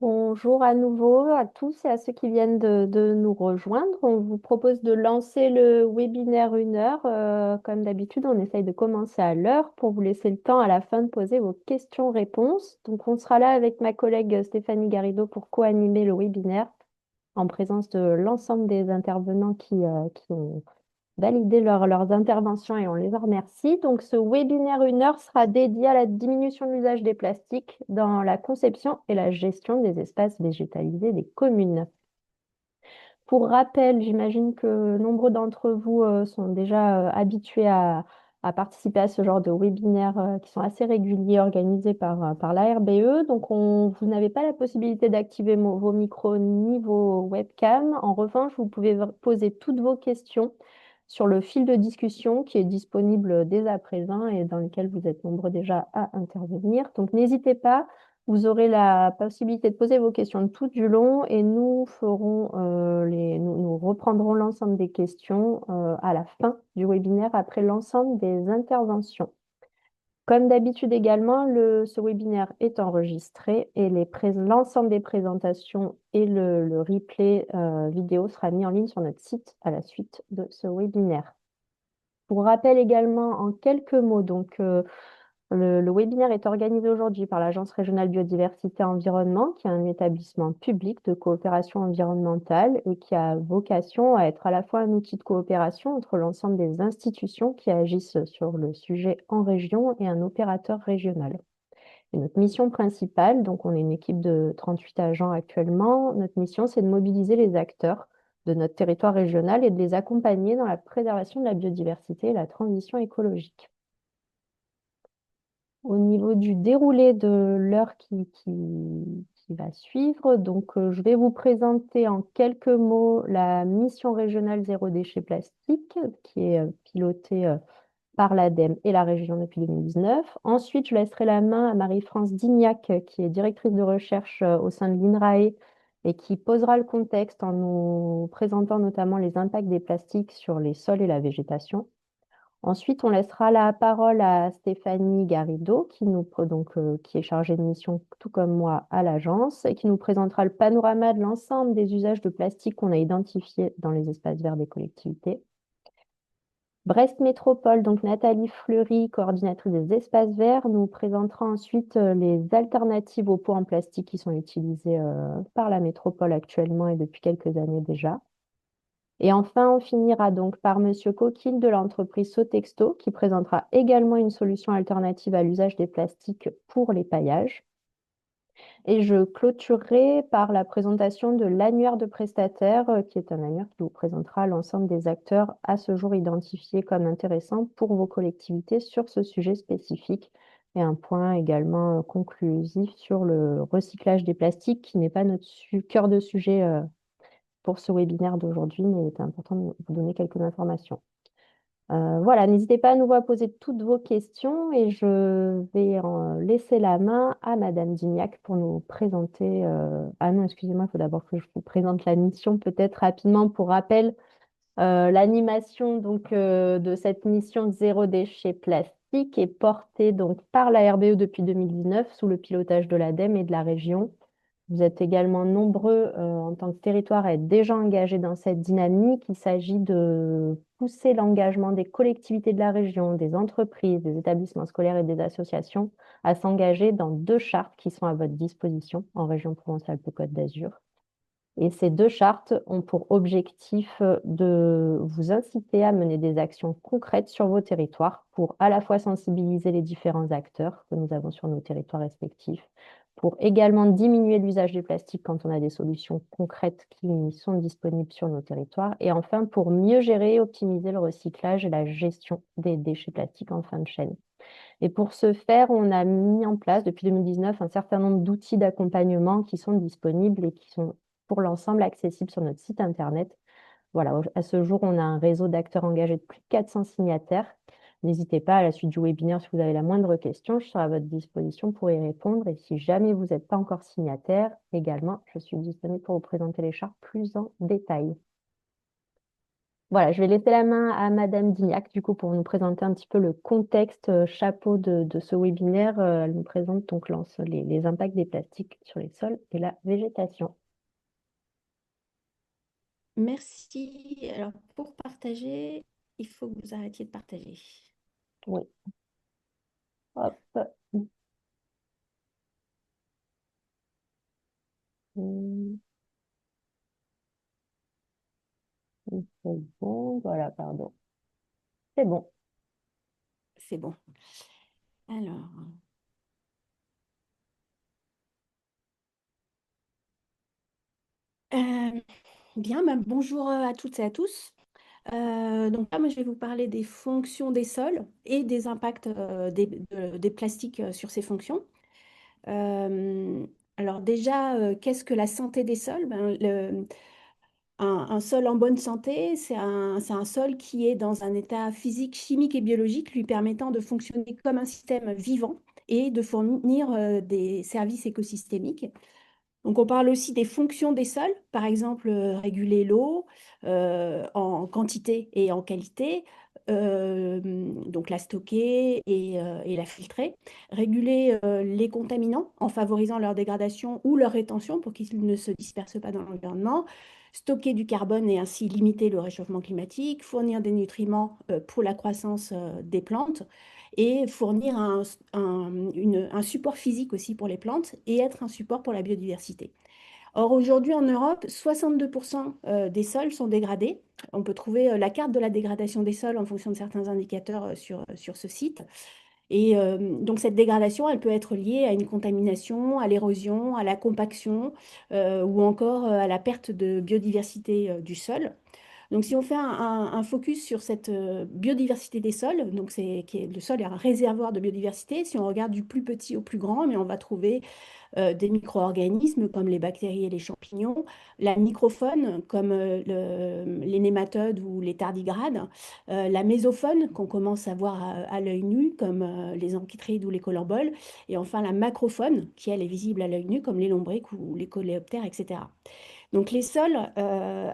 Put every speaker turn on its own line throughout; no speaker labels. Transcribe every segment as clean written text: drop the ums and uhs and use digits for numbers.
Bonjour à nouveau à tous et à ceux qui viennent de nous rejoindre. On vous propose de lancer le webinaire 1 heure. Comme d'habitude, on essaye de commencer à l'heure pour vous laisser le temps à la fin de poser vos questions-réponses. Donc, on sera là avec ma collègue Stéphanie Garrido pour co-animer le webinaire en présence de l'ensemble des intervenants qui ont validé leurs interventions et on les en remercie. Donc, ce webinaire 1 heure sera dédié à la diminution de l'usage des plastiques dans la conception et la gestion des espaces végétalisés des communes. Pour rappel, j'imagine que nombre d'entre vous sont déjà habitués à participer à ce genre de webinaires qui sont assez réguliers organisés par la RBE. Donc, vous n'avez pas la possibilité d'activer vos micros ni vos webcams. En revanche, vous pouvez poser toutes vos questions sur le fil de discussion qui est disponible dès à présent et dans lequel vous êtes nombreux déjà à intervenir. Donc, n'hésitez pas. Vous aurez la possibilité de poser vos questions tout du long et nous reprendrons l'ensemble des questions à la fin du webinaire après l'ensemble des interventions. Comme d'habitude également, ce webinaire est enregistré et l'ensemble des présentations et le replay vidéo sera mis en ligne sur notre site à la suite de ce webinaire. Pour rappel également, en quelques mots, le webinaire est organisé aujourd'hui par l'Agence régionale biodiversité environnement, qui est un établissement public de coopération environnementale et qui a vocation à être à la fois un outil de coopération entre l'ensemble des institutions qui agissent sur le sujet en région et un opérateur régional. Et notre mission principale, donc on est une équipe de 38 agents actuellement, notre mission c'est de mobiliser les acteurs de notre territoire régional et de les accompagner dans la préservation de la biodiversité et la transition écologique. Au niveau du déroulé de l'heure qui va suivre, je vais vous présenter en quelques mots la mission régionale zéro déchet plastique qui est pilotée par l'ADEME et la région depuis 2019. Ensuite, je laisserai la main à Marie-France Dignac, qui est directrice de recherche au sein de l'INRAE et qui posera le contexte en nous présentant notamment les impacts des plastiques sur les sols et la végétation. Ensuite, on laissera la parole à Stéphanie Garrido, qui est chargée de mission, tout comme moi, à l'agence, et qui nous présentera le panorama de l'ensemble des usages de plastique qu'on a identifiés dans les espaces verts des collectivités. Brest Métropole, donc Nathalie Fleury, coordinatrice des espaces verts, nous présentera ensuite les alternatives aux pots en plastique qui sont utilisés par la métropole actuellement et depuis quelques années déjà. Et enfin, on finira donc par Monsieur Coquille de l'entreprise Sotexto qui présentera également une solution alternative à l'usage des plastiques pour les paillages. Et je clôturerai par la présentation de l'annuaire de prestataires, qui est un annuaire qui vous présentera l'ensemble des acteurs à ce jour identifiés comme intéressants pour vos collectivités sur ce sujet spécifique. Et un point également conclusif sur le recyclage des plastiques, qui n'est pas notre cœur de sujet pour ce webinaire d'aujourd'hui, mais il était important de vous donner quelques informations. Voilà, n'hésitez pas à nouveau à poser toutes vos questions et je vais laisser la main à Madame Dignac pour nous présenter. Ah non, excusez-moi, il faut d'abord que je vous présente la mission peut-être rapidement pour rappel. L'animation de cette mission zéro déchet plastique est portée donc par la RBE depuis 2019 sous le pilotage de l'ADEME et de la région. Vous êtes également nombreux en tant que territoire à être déjà engagés dans cette dynamique. Il s'agit de pousser l'engagement des collectivités de la région, des entreprises, des établissements scolaires et des associations à s'engager dans 2 chartes qui sont à votre disposition en région Provence-Alpes-Côte d'Azur. Et ces 2 chartes ont pour objectif de vous inciter à mener des actions concrètes sur vos territoires pour à la fois sensibiliser les différents acteurs que nous avons sur nos territoires respectifs, pour également diminuer l'usage du plastique quand on a des solutions concrètes qui sont disponibles sur nos territoires, et enfin pour mieux gérer et optimiser le recyclage et la gestion des déchets plastiques en fin de chaîne. Et pour ce faire, on a mis en place depuis 2019 un certain nombre d'outils d'accompagnement qui sont disponibles et qui sont pour l'ensemble accessibles sur notre site internet. Voilà, à ce jour, on a un réseau d'acteurs engagés de plus de 400 signataires. N'hésitez pas à la suite du webinaire, si vous avez la moindre question, je serai à votre disposition pour y répondre. Et si jamais vous n'êtes pas encore signataire, également, je suis disponible pour vous présenter les chartes plus en détail. Voilà, je vais laisser la main à Madame Dignac, du coup, pour nous présenter un petit peu le contexte chapeau de ce webinaire. Elle nous présente donc les impacts des plastiques sur les sols et la végétation.
Merci. Alors, pour partager, il faut que vous arrêtiez de partager.
Oui. Hop. Hum, c'est bon, voilà, pardon. C'est bon.
C'est bon. Alors, euh, bien, bah, bonjour à toutes et à tous. Donc là, moi, je vais vous parler des fonctions des sols et des impacts des plastiques sur ces fonctions. Euh, alors déjà, qu'est-ce que la santé des sols? Un sol en bonne santé, c'est un sol qui est dans un état physique, chimique et biologique lui permettant de fonctionner comme un système vivant et de fournir des services écosystémiques. Donc, on parle aussi des fonctions des sols, par exemple réguler l'eau en quantité et en qualité, donc la stocker et la filtrer, réguler les contaminants en favorisant leur dégradation ou leur rétention pour qu'ils ne se dispersent pas dans l'environnement, stocker du carbone et ainsi limiter le réchauffement climatique, fournir des nutriments pour la croissance des plantes et fournir un support physique aussi pour les plantes et être un support pour la biodiversité. Or, aujourd'hui en Europe, 62% des sols sont dégradés. On peut trouver la carte de la dégradation des sols en fonction de certains indicateurs sur ce site. Et donc cette dégradation, elle peut être liée à une contamination, à l'érosion, à la compaction ou encore à la perte de biodiversité du sol. Donc, si on fait un focus sur cette biodiversité des sols, donc le sol est un réservoir de biodiversité. Si on regarde du plus petit au plus grand, mais on va trouver des micro-organismes comme les bactéries et les champignons, la microfaune comme les nématodes ou les tardigrades, la mésofaune qu'on commence à voir à l'œil nu comme les amphitrides ou les collemboles, et enfin la macrofaune qui elle est visible à l'œil nu comme les lombrics ou les coléoptères, etc. Donc les sols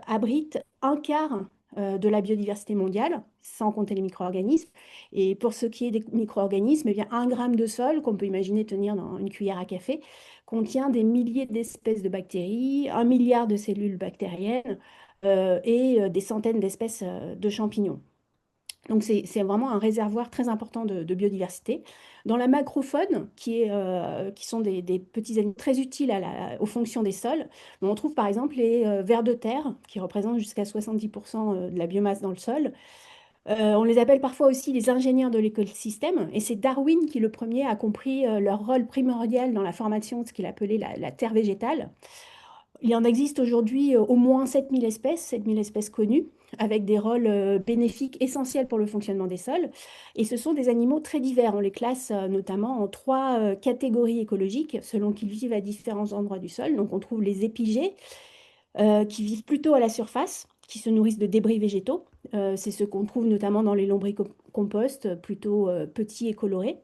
abritent un quart de la biodiversité mondiale, sans compter les micro-organismes. Et pour ce qui est des micro-organismes, eh bien, 1 gramme de sol, qu'on peut imaginer tenir dans une cuillère à café, contient des milliers d'espèces de bactéries, 1 milliard de cellules bactériennes et des centaines d'espèces de champignons. Donc, c'est vraiment un réservoir très important de biodiversité. Dans la macrofaune, qui sont des petits animaux très utiles aux fonctions des sols, on trouve par exemple les vers de terre, qui représentent jusqu'à 70% de la biomasse dans le sol. On les appelle parfois aussi les ingénieurs de l'écosystème, et c'est Darwin qui, le premier, a compris leur rôle primordial dans la formation de ce qu'il appelait la terre végétale. Il en existe aujourd'hui au moins 7000 espèces connues, avec des rôles bénéfiques essentiels pour le fonctionnement des sols. Et ce sont des animaux très divers. On les classe notamment en 3 catégories écologiques, selon qu'ils vivent à différents endroits du sol. Donc on trouve les épigées, qui vivent plutôt à la surface, qui se nourrissent de débris végétaux. C'est ce qu'on trouve notamment dans les lombricompostes, plutôt petits et colorés.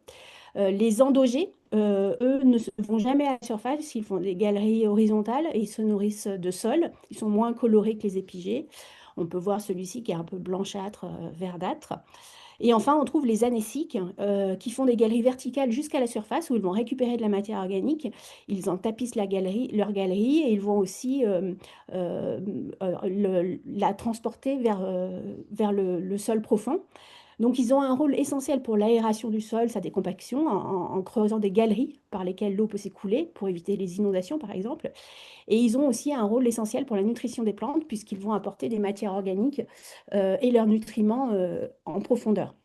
Les endogés, eux, vont jamais à la surface, ils font des galeries horizontales et ils se nourrissent de sol. Ils sont moins colorés que les épigés. On peut voir celui-ci qui est un peu blanchâtre, verdâtre. Et enfin, on trouve les anéciques qui font des galeries verticales jusqu'à la surface où ils vont récupérer de la matière organique. Ils en tapissent leur galerie et ils vont aussi euh, la transporter vers le sol profond. Donc, ils ont un rôle essentiel pour l'aération du sol, sa décompaction, en creusant des galeries par lesquelles l'eau peut s'écouler pour éviter les inondations, par exemple. Et ils ont aussi un rôle essentiel pour la nutrition des plantes, puisqu'ils vont apporter des matières organiques et leurs nutriments en profondeur.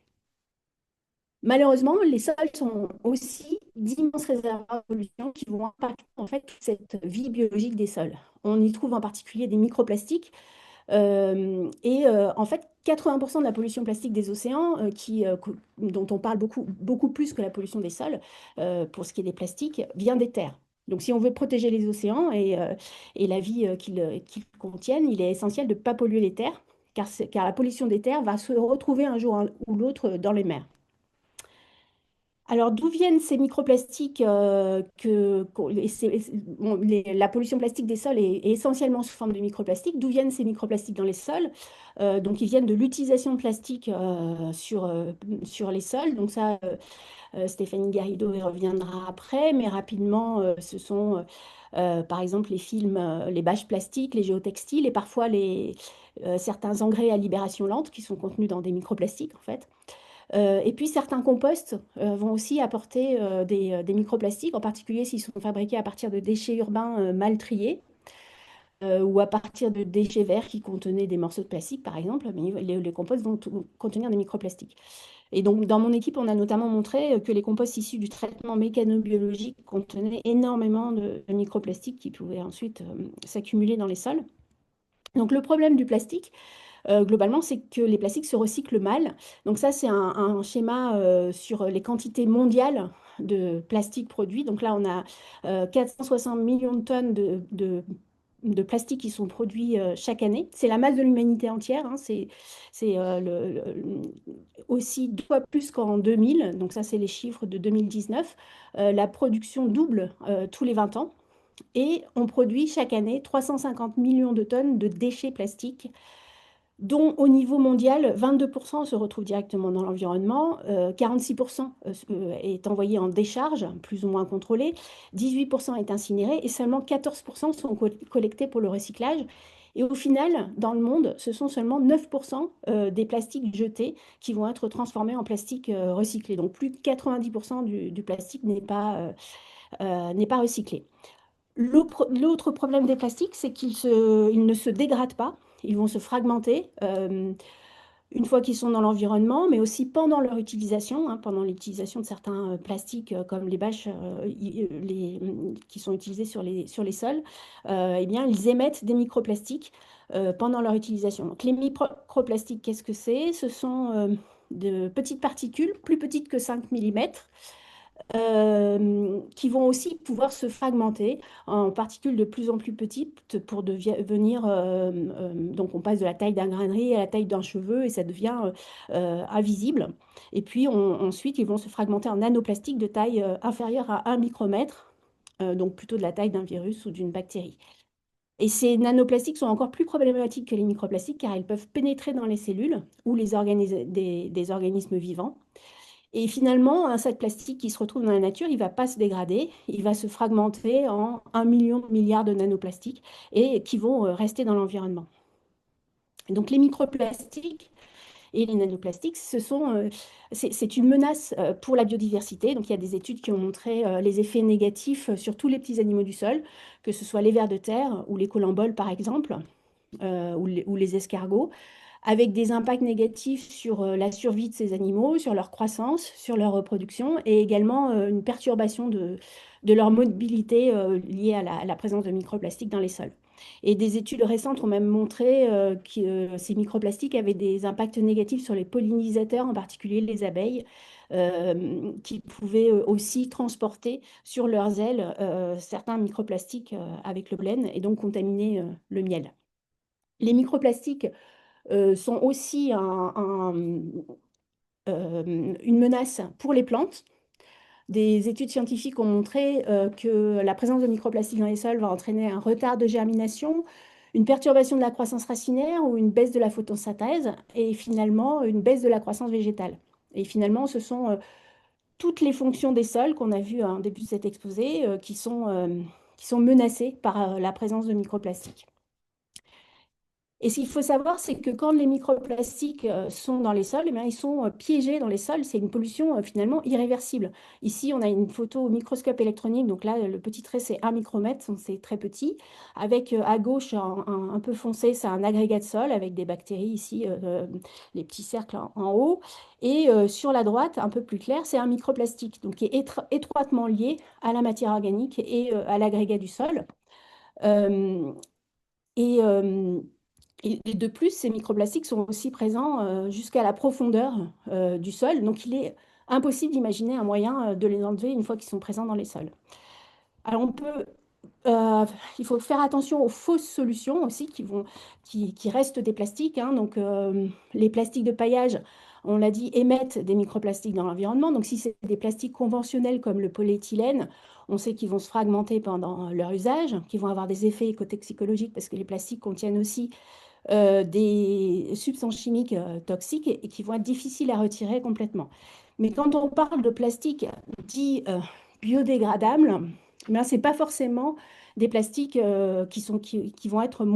Malheureusement, les sols sont aussi d'immenses réservoirs de pollution qui vont impacter en fait toute cette vie biologique des sols. On y trouve en particulier des microplastiques en fait, 80% de la pollution plastique des océans, dont on parle beaucoup, beaucoup plus que la pollution des sols, pour ce qui est des plastiques, vient des terres. Donc, si on veut protéger les océans et la vie qu'ils contiennent, il est essentiel de ne pas polluer les terres, car la pollution des terres va se retrouver un jour ou l'autre dans les mers. Alors, d'où viennent ces microplastiques bon, la pollution plastique des sols est essentiellement sous forme de microplastiques. D'où viennent ces microplastiques dans les sols? Donc, ils viennent de l'utilisation de plastique sur les sols. Donc, ça, Stéphanie Garrido y reviendra après, mais rapidement, ce sont par exemple les films, les bâches plastiques, les géotextiles et parfois certains engrais à libération lente qui sont contenus dans des microplastiques en fait. Et puis certains composts vont aussi apporter des microplastiques, en particulier s'ils sont fabriqués à partir de déchets urbains mal triés ou à partir de déchets verts qui contenaient des morceaux de plastique, par exemple. Mais les composts vont contenir des microplastiques. Et donc, dans mon équipe, on a notamment montré que les composts issus du traitement mécanobiologique contenaient énormément de microplastiques qui pouvaient ensuite s'accumuler dans les sols. Donc, le problème du plastique, globalement, c'est que les plastiques se recyclent mal. Donc ça, c'est un schéma sur les quantités mondiales de plastique produit. Donc là, on a 460 millions de tonnes de plastique qui sont produits chaque année. C'est la masse de l'humanité entière, hein. C'est aussi 2 fois plus qu'en 2000. Donc ça, c'est les chiffres de 2019. La production double tous les 20 ans. Et on produit chaque année 350 millions de tonnes de déchets plastiques dont au niveau mondial, 22% se retrouvent directement dans l'environnement, 46% est envoyé en décharge, plus ou moins contrôlée, 18% est incinéré et seulement 14% sont collectés pour le recyclage. Et au final, dans le monde, ce sont seulement 9% des plastiques jetés qui vont être transformés en plastique recyclé. Donc plus de 90% du plastique n'est pas recyclé. L'autre problème des plastiques, c'est ils ne se dégradent pas. Ils vont se fragmenter une fois qu'ils sont dans l'environnement, mais aussi pendant leur utilisation, hein, pendant l'utilisation de certains plastiques comme les bâches qui sont utilisés sur les sols, eh bien, ils émettent des microplastiques pendant leur utilisation. Donc, les microplastiques, qu'est-ce que c'est? Ce sont de petites particules, plus petites que 5 millimètres, qui vont aussi pouvoir se fragmenter en particules de plus en plus petites pour devenir, donc on passe de la taille d'un grain de riz à la taille d'un cheveu et ça devient invisible. Et puis ensuite, ils vont se fragmenter en nanoplastiques de taille inférieure à 1 micromètre, donc plutôt de la taille d'un virus ou d'une bactérie. Et ces nanoplastiques sont encore plus problématiques que les microplastiques car ils peuvent pénétrer dans les cellules ou des organismes vivants. Et finalement, un sac plastique qui se retrouve dans la nature, il ne va pas se dégrader, il va se fragmenter en 1 million de milliards de nanoplastiques et qui vont rester dans l'environnement. Donc les microplastiques et les nanoplastiques, c'est une menace pour la biodiversité. Donc il y a des études qui ont montré les effets négatifs sur tous les petits animaux du sol, que ce soit les vers de terre ou les colamboles par exemple, ou les escargots, avec des impacts négatifs sur la survie de ces animaux, sur leur croissance, sur leur reproduction, et également une perturbation de leur mobilité liée à la présence de microplastiques dans les sols. Et des études récentes ont même montré que ces microplastiques avaient des impacts négatifs sur les pollinisateurs, en particulier les abeilles, qui pouvaient aussi transporter sur leurs ailes certains microplastiques avec le pollen et donc contaminer le miel. Les microplastiques sont aussi une menace pour les plantes. Des études scientifiques ont montré que la présence de microplastiques dans les sols va entraîner un retard de germination, une perturbation de la croissance racinaire ou une baisse de la photosynthèse et finalement une baisse de la croissance végétale. Et finalement, ce sont toutes les fonctions des sols qu'on a vues en début de cet exposé qui sont menacées par la présence de microplastiques. Et ce qu'il faut savoir, c'est que quand les microplastiques sont dans les sols, eh bien, ils sont piégés dans les sols. C'est une pollution finalement irréversible. Ici, on a une photo au microscope électronique. Donc là, le petit trait, c'est 1 micromètre, donc c'est très petit. Avec à gauche, un peu foncé, c'est un agrégat de sol avec des bactéries ici, les petits cercles en haut. Et sur la droite, un peu plus clair, c'est un microplastique, donc qui est étroitement lié à la matière organique et à l'agrégat du sol. Euh, et, euh, et de plus, ces microplastiques sont aussi présents jusqu'à la profondeur du sol. Donc, il est impossible d'imaginer un moyen de les enlever une fois qu'ils sont présents dans les sols. Alors, euh, il faut faire attention aux fausses solutions aussi qui restent des plastiques, hein. Donc, les plastiques de paillage, on l'a dit, émettent des microplastiques dans l'environnement. Donc si c'est des plastiques conventionnels comme le polyéthylène, on sait qu'ils vont se fragmenter pendant leur usage, qu'ils vont avoir des effets écotoxicologiques parce que les plastiques contiennent aussi des substances chimiques toxiques et qui vont être difficiles à retirer complètement. Mais quand on parle de plastique dit biodégradable, ce n'est pas forcément des plastiques qui vont être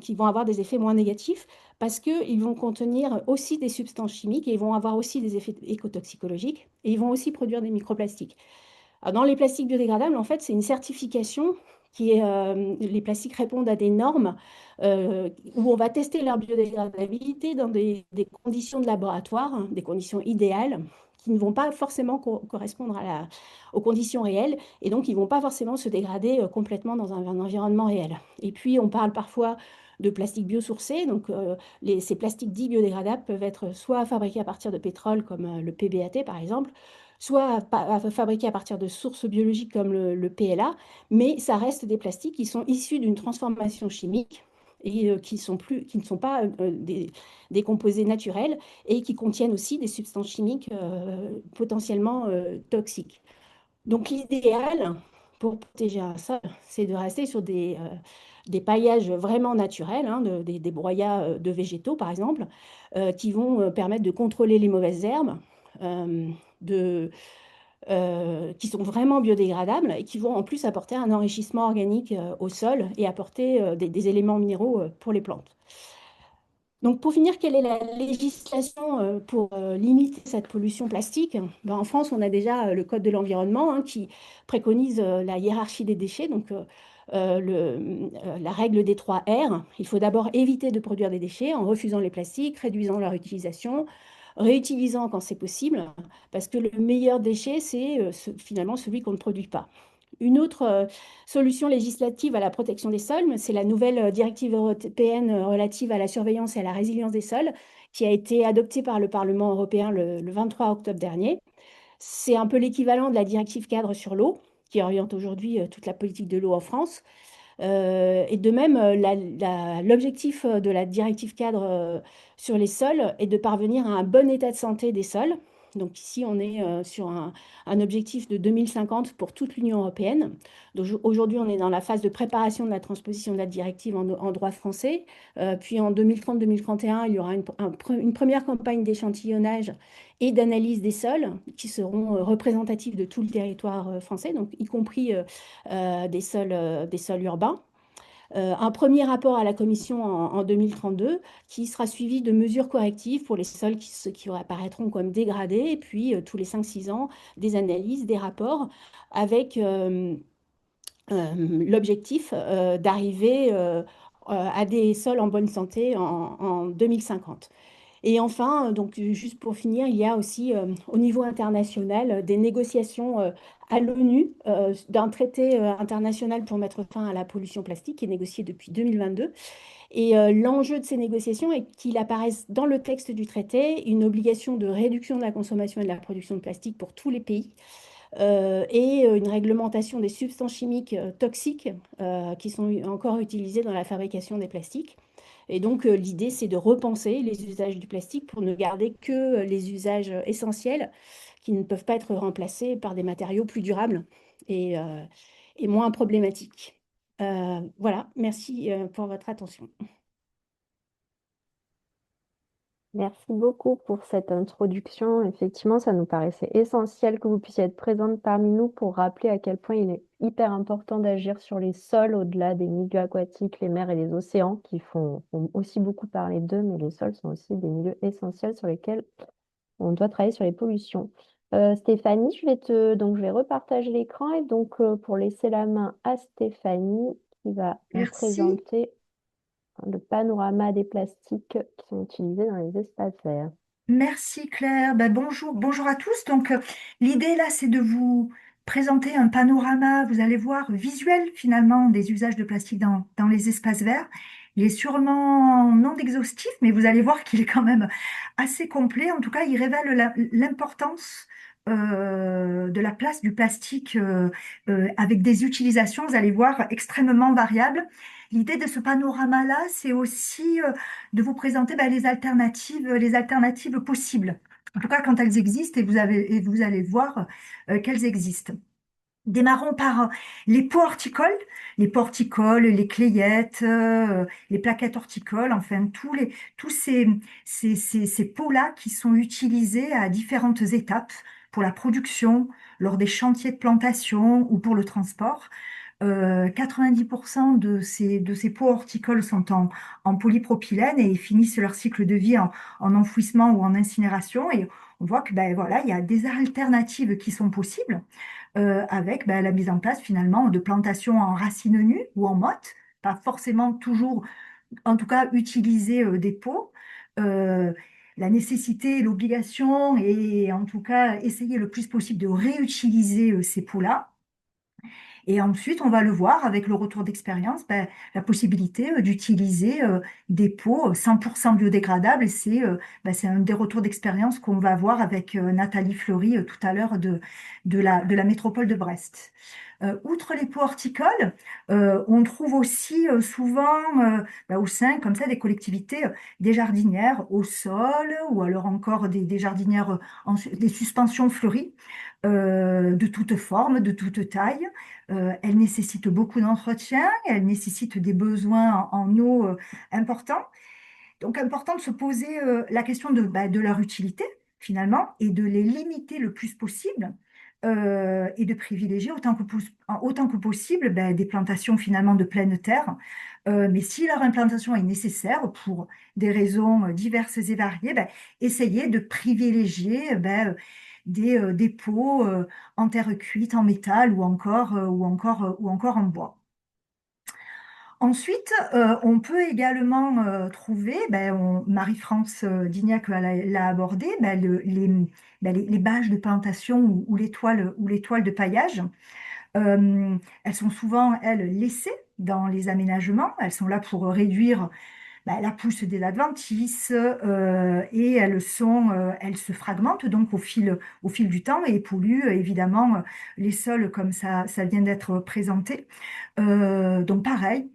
qui vont avoir des effets moins négatifs parce qu'ils vont contenir aussi des substances chimiques et ils vont avoir aussi des effets écotoxicologiques et ils vont aussi produire des microplastiques. Alors, dans les plastiques biodégradables, en fait, c'est une certification les plastiques répondent à des normes où on va tester leur biodégradabilité dans des conditions de laboratoire, hein, des conditions idéales qui ne vont pas forcément correspondre aux conditions réelles et donc ils ne vont pas forcément se dégrader complètement dans un environnement réel. Et puis on parle parfois de plastiques biosourcés, donc ces plastiques dits biodégradables peuvent être soit fabriqués à partir de pétrole comme le PBAT par exemple, soit fabriqués à partir de sources biologiques comme le PLA, mais ça reste des plastiques qui sont issus d'une transformation chimique et qui ne sont pas des composés naturels et qui contiennent aussi des substances chimiques potentiellement toxiques. Donc l'idéal pour protéger un sol, c'est de rester sur des paillages vraiment naturels, hein, des broyats de végétaux par exemple, qui vont permettre de contrôler les mauvaises herbes, euh, de, qui sont vraiment biodégradables et qui vont en plus apporter un enrichissement organique au sol et apporter des éléments minéraux pour les plantes. Donc pour finir, quelle est la législation pour limiter cette pollution plastique? Ben, en France, on a déjà le Code de l'environnement hein, qui préconise la hiérarchie des déchets, donc la règle des 3 R. Il faut d'abord éviter de produire des déchets en refusant les plastiques, réduisant leur utilisation, réutilisant quand c'est possible, parce que le meilleur déchet, c'est finalement celui qu'on ne produit pas. Une autre solution législative à la protection des sols, c'est la nouvelle directive européenne relative à la surveillance et à la résilience des sols, qui a été adoptée par le Parlement européen le 23 octobre dernier. C'est un peu l'équivalent de la directive cadre sur l'eau, qui oriente aujourd'hui toute la politique de l'eau en France. Et de même, l'objectif de la directive cadre sur les sols est de parvenir à un bon état de santé des sols. Donc ici, on est sur un objectif de 2050 pour toute l'Union européenne. Donc aujourd'hui, on est dans la phase de préparation de la transposition de la directive en droit français. Puis en 2030-2031, il y aura une première campagne d'échantillonnage et d'analyse des sols qui seront représentatifs de tout le territoire français, donc y compris des sols urbains. Un premier rapport à la Commission en 2032 qui sera suivi de mesures correctives pour les sols qui apparaîtront comme dégradés, et puis tous les 5-6 ans, des analyses, des rapports, avec l'objectif d'arriver à des sols en bonne santé en 2050. Et enfin, donc juste pour finir, il y a aussi au niveau international des négociations à l'ONU d'un traité international pour mettre fin à la pollution plastique qui est négocié depuis 2022. Et l'enjeu de ces négociations est qu'il apparaisse dans le texte du traité une obligation de réduction de la consommation et de la production de plastique pour tous les pays et une réglementation des substances chimiques toxiques qui sont encore utilisées dans la fabrication des plastiques. Et donc, l'idée, c'est de repenser les usages du plastique pour ne garder que les usages essentiels qui ne peuvent pas être remplacés par des matériaux plus durables et, euh, et moins problématiques. Voilà, merci pour votre attention.
Merci beaucoup pour cette introduction. Effectivement, ça nous paraissait essentiel que vous puissiez être présente parmi nous pour rappeler à quel point il est hyper important d'agir sur les sols au-delà des milieux aquatiques, les mers et les océans qui font aussi beaucoup parler d'eux, mais les sols sont aussi des milieux essentiels sur lesquels on doit travailler sur les pollutions. Stéphanie, donc je vais repartager l'écran et donc pour laisser la main à Stéphanie qui va nous
Merci.
présenter le panorama des plastiques qui sont utilisés dans les espaces verts.
Merci Claire. Ben, bonjour, bonjour à tous. Donc, l'idée là, c'est de vous présenter un panorama, vous allez voir, visuel finalement des usages de plastique dans les espaces verts. Il est sûrement non exhaustif, mais vous allez voir qu'il est quand même assez complet. En tout cas, il révèle l'importance de la place du plastique avec des utilisations, vous allez voir, extrêmement variables. L'idée de ce panorama-là, c'est aussi de vous présenter les alternatives possibles. En tout cas, quand elles existent, et vous allez voir qu'elles existent. Démarrons par les pots horticoles, les clayettes, les plaquettes horticoles, enfin tous ces pots-là qui sont utilisés à différentes étapes pour la production, lors des chantiers de plantation ou pour le transport. 90% de ces pots horticoles sont en polypropylène et finissent leur cycle de vie en enfouissement ou en incinération. Et on voit que ben, voilà, il y a des alternatives qui sont possibles avec ben, la mise en place finalement de plantations en racines nues ou en motte, pas forcément toujours, en tout cas, utiliser des pots. Euh, la nécessité, l'obligation et en tout cas essayer le plus possible de réutiliser ces pots-là. Et ensuite, on va le voir avec le retour d'expérience, ben, la possibilité d'utiliser des pots 100% biodégradables. Et c'est un des retours d'expérience qu'on va voir avec Nathalie Fleury tout à l'heure de la métropole de Brest. Outre les pots horticoles, on trouve aussi souvent ben, au sein comme ça des collectivités, des jardinières au sol ou alors encore des jardinières, des suspensions fleuries de toute forme, de toute taille. Elles nécessitent beaucoup d'entretien, elles nécessitent des besoins en eau importants. Donc, important de se poser la question bah, de leur utilité, finalement, et de les limiter le plus possible, et de privilégier autant que possible bah, des plantations finalement de pleine terre. Mais si leur implantation est nécessaire pour des raisons diverses et variées, bah, essayez de privilégier bah, des pots en terre cuite, en métal ou encore en bois. Ensuite, on peut également trouver, Marie-France Dignac l'a abordé, les bâches de plantation ou les toiles de paillage. Elles sont souvent, elles, laissées dans les aménagements. Elles sont là pour réduire la pousse des adventices et elles se fragmentent donc au fil du temps et polluent évidemment les sols comme ça vient d'être présenté. Donc pareil,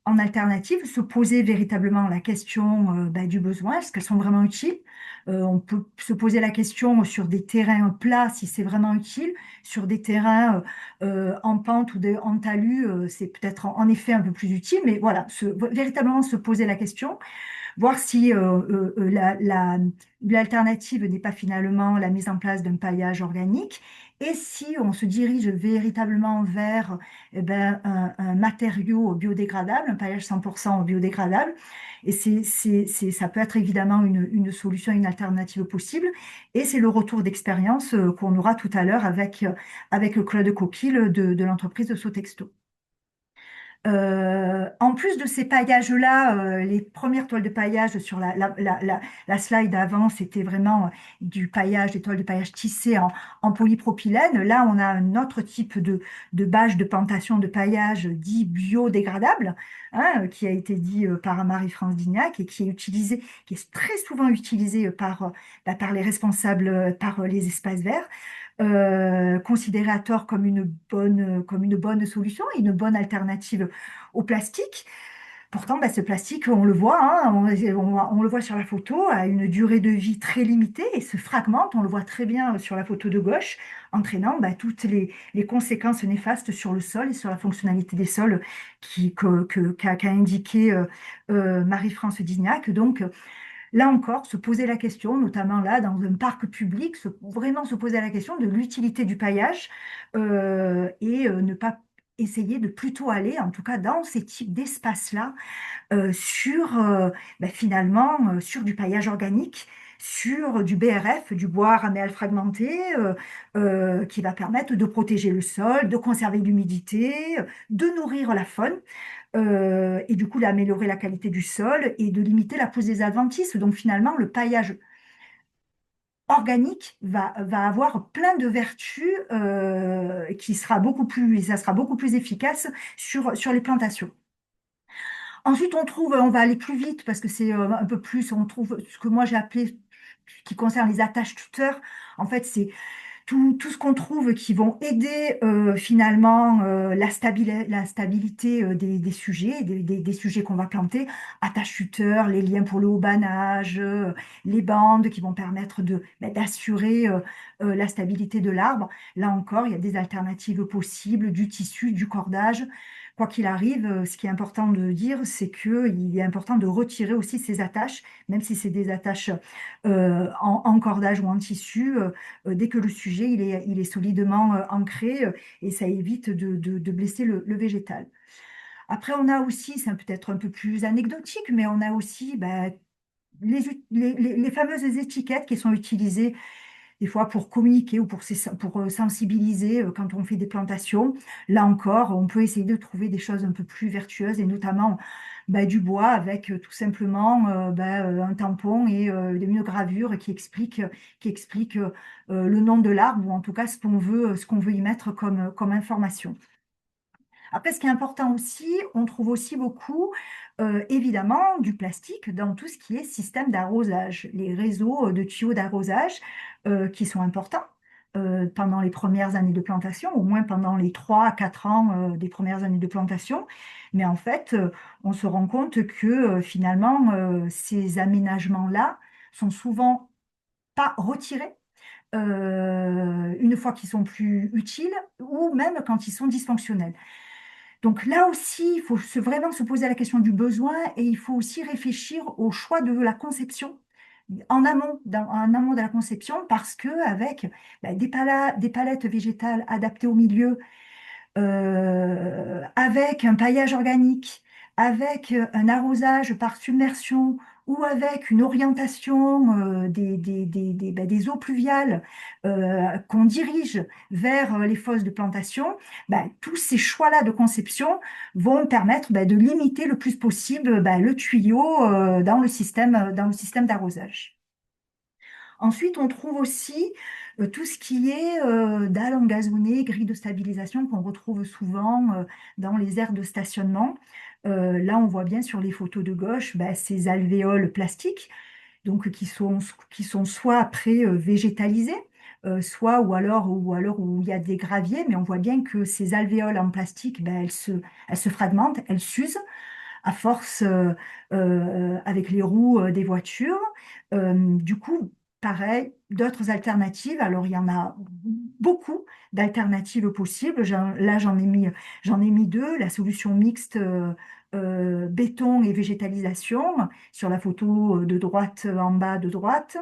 en alternative, se poser véritablement la question du besoin, est-ce qu'elles sont vraiment utiles? On peut se poser la question sur des terrains plats, si c'est vraiment utile. Sur des terrains en pente ou en talus, c'est peut-être en effet un peu plus utile. Mais voilà, véritablement se poser la question, voir si l'alternative n'est pas finalement la mise en place d'un paillage organique. Et si on se dirige véritablement vers un matériau biodégradable, un paillage 100% biodégradable, et ça peut être évidemment une solution, une alternative possible. Et c'est le retour d'expérience qu'on aura tout à l'heure avec Claude Coquille de l'entreprise de Sotexto. En plus de ces paillages-là, les premières toiles de paillage sur la slide avant, c'était vraiment des toiles de paillage tissées en polypropylène. Là, on a un autre type de bâche de plantation de paillage dit biodégradable, hein, qui a été dit par Marie-France Dignac et qui est très souvent utilisé par les responsables, par les espaces verts considéré à tort comme une bonne solution, une bonne alternative au plastique. Pourtant, ce plastique, on le voit, hein, on le voit sur la photo, a une durée de vie très limitée et se fragmente, on le voit très bien sur la photo de gauche, entraînant toutes les conséquences néfastes sur le sol et sur la fonctionnalité des sols qu'a indiqué Marie-France Dignac. Donc, là encore, se poser la question, notamment là, dans un parc public, vraiment se poser la question de l'utilité du paillage et ne pas essayer de plutôt aller, en tout cas dans ces types d'espaces-là, finalement sur du paillage organique, sur du BRF, du bois raméal fragmenté, qui va permettre de protéger le sol, de conserver l'humidité, de nourrir la faune et du coup d'améliorer la qualité du sol et de limiter la pousse des adventices. Donc finalement, le paillage organique va avoir plein de vertus ça sera beaucoup plus efficace sur les plantations. Ensuite, on va aller plus vite parce que c'est un peu plus, on trouve ce que moi j'ai appelé, qui concerne les attaches tuteurs. En fait, c'est tout ce qu'on trouve qui vont aider finalement la stabilité des sujets, des sujets qu'on va planter, attache-tuteur, les liens pour le haubanage, les bandes qui vont permettre d'assurer la stabilité de l'arbre. Là encore, il y a des alternatives possibles, du tissu, du cordage. Quoi qu'il arrive, ce qui est important de dire, c'est qu'il est important de retirer aussi ces attaches, même si c'est des attaches en cordage ou en tissu, dès que le sujet il est solidement ancré, et ça évite de blesser le végétal. Après, on a aussi, c'est peut-être un peu plus anecdotique, mais on a aussi les fameuses étiquettes qui sont utilisées des fois pour communiquer ou pour sensibiliser quand on fait des plantations. Là encore, on peut essayer de trouver des choses un peu plus vertueuses et notamment du bois avec tout simplement un tampon et une gravure qui explique le nom de l'arbre ou en tout cas ce qu'on veut y mettre comme information. Après, ce qui est important aussi, on trouve aussi beaucoup, évidemment, du plastique dans tout ce qui est système d'arrosage, les réseaux de tuyaux d'arrosage qui sont importants pendant les premières années de plantation, au moins pendant les 3 à 4 ans des premières années de plantation. Mais en fait, on se rend compte que finalement, ces aménagements-là sont souvent pas retirés une fois qu'ils sont plus utiles ou même quand ils sont dysfonctionnels. Donc là aussi, il faut vraiment se poser la question du besoin et il faut aussi réfléchir au choix de la conception en amont de la conception parce que avec des palettes végétales adaptées au milieu, avec un paillage organique, avec un arrosage par submersion ou avec une orientation des eaux pluviales qu'on dirige vers les fosses de plantation, tous ces choix-là de conception vont permettre de limiter le plus possible le tuyau dans le système d'arrosage. Ensuite, on trouve aussi tout ce qui est dalles engazonnées, grilles de stabilisation qu'on retrouve souvent dans les aires de stationnement. Là, on voit bien sur les photos de gauche ces alvéoles plastiques donc, qui sont soit après végétalisées, soit ou alors où il y a des graviers, mais on voit bien que ces alvéoles en plastique, elles se fragmentent, elles s'usent à force avec les roues des voitures. Du coup, pareil, d'autres alternatives. Alors, il y en a beaucoup d'alternatives possibles. Là, j'en ai mis deux. La solution mixte béton et végétalisation sur la photo de droite en bas de droite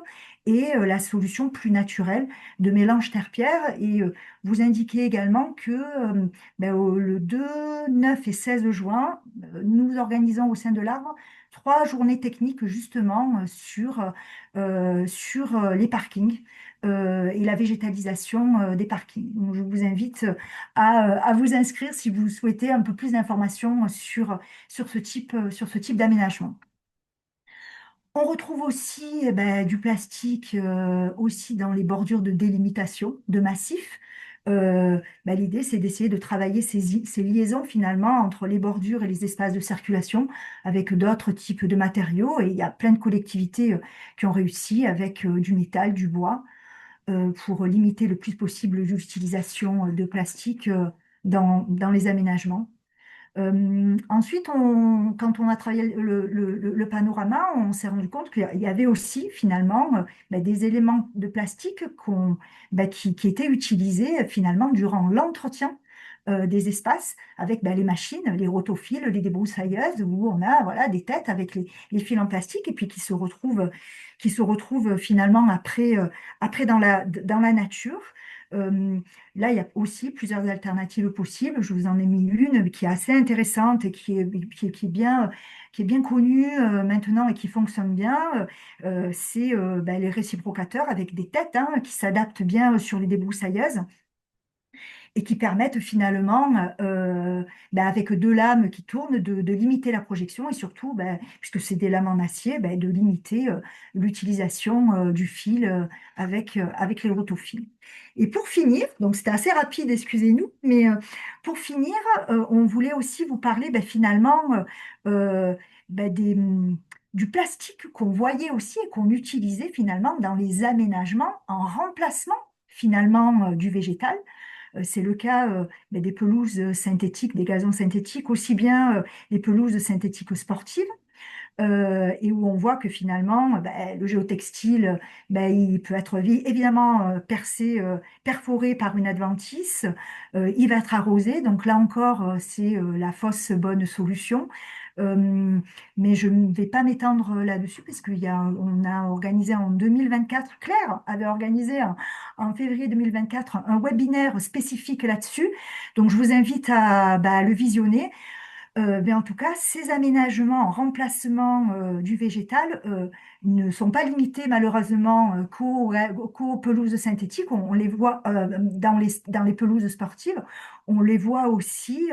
et la solution plus naturelle de mélange terre-pierre. Et vous indiquez également que le 2, 9 et 16 juin, nous organisons au sein de l'Arbre 3 journées techniques justement sur les parkings et la végétalisation des parkings. Donc, je vous invite à vous inscrire si vous souhaitez un peu plus d'informations sur ce type d'aménagement. On retrouve aussi du plastique aussi dans les bordures de délimitation de massifs. L'idée, c'est d'essayer de travailler ces liaisons finalement entre les bordures et les espaces de circulation avec d'autres types de matériaux. Et il y a plein de collectivités qui ont réussi avec du métal, du bois, pour limiter le plus possible l'utilisation de plastique dans les aménagements. Ensuite, quand on a travaillé le panorama, on s'est rendu compte qu'il y avait aussi finalement des éléments de plastique qui étaient utilisés finalement durant l'entretien des espaces avec les machines, les rotophiles, les débroussailleuses, où on a voilà, des têtes avec les fils en plastique et puis qui se retrouvent finalement après dans la nature. Là, il y a aussi plusieurs alternatives possibles. Je vous en ai mis une qui est assez intéressante et qui est bien connue maintenant et qui fonctionne bien. C'est les réciprocateurs avec des têtes qui s'adaptent bien sur les débroussailleuses et qui permettent finalement, avec deux lames qui tournent, de limiter la projection et surtout, puisque c'est des lames en acier, de limiter l'utilisation du fil avec les rotofils. Et pour finir, donc c'était assez rapide, excusez-nous, mais pour finir, on voulait aussi vous parler finalement du plastique qu'on voyait aussi et qu'on utilisait finalement dans les aménagements en remplacement finalement du végétal. C'est le cas des pelouses synthétiques, des gazons synthétiques, aussi bien les pelouses synthétiques sportives et où on voit que finalement, le géotextile, il peut être évidemment perforé par une adventice, il va être arrosé, donc là encore, c'est la fausse bonne solution. Euh, mais je ne vais pas m'étendre là-dessus parce on a organisé en 2024, Claire avait organisé en février 2024 un webinaire spécifique là-dessus. Donc je vous invite à le visionner. Mais en tout cas, ces aménagements en remplacement du végétal ne sont pas limités malheureusement qu'aux pelouses synthétiques. On les voit dans les pelouses sportives. On les voit aussi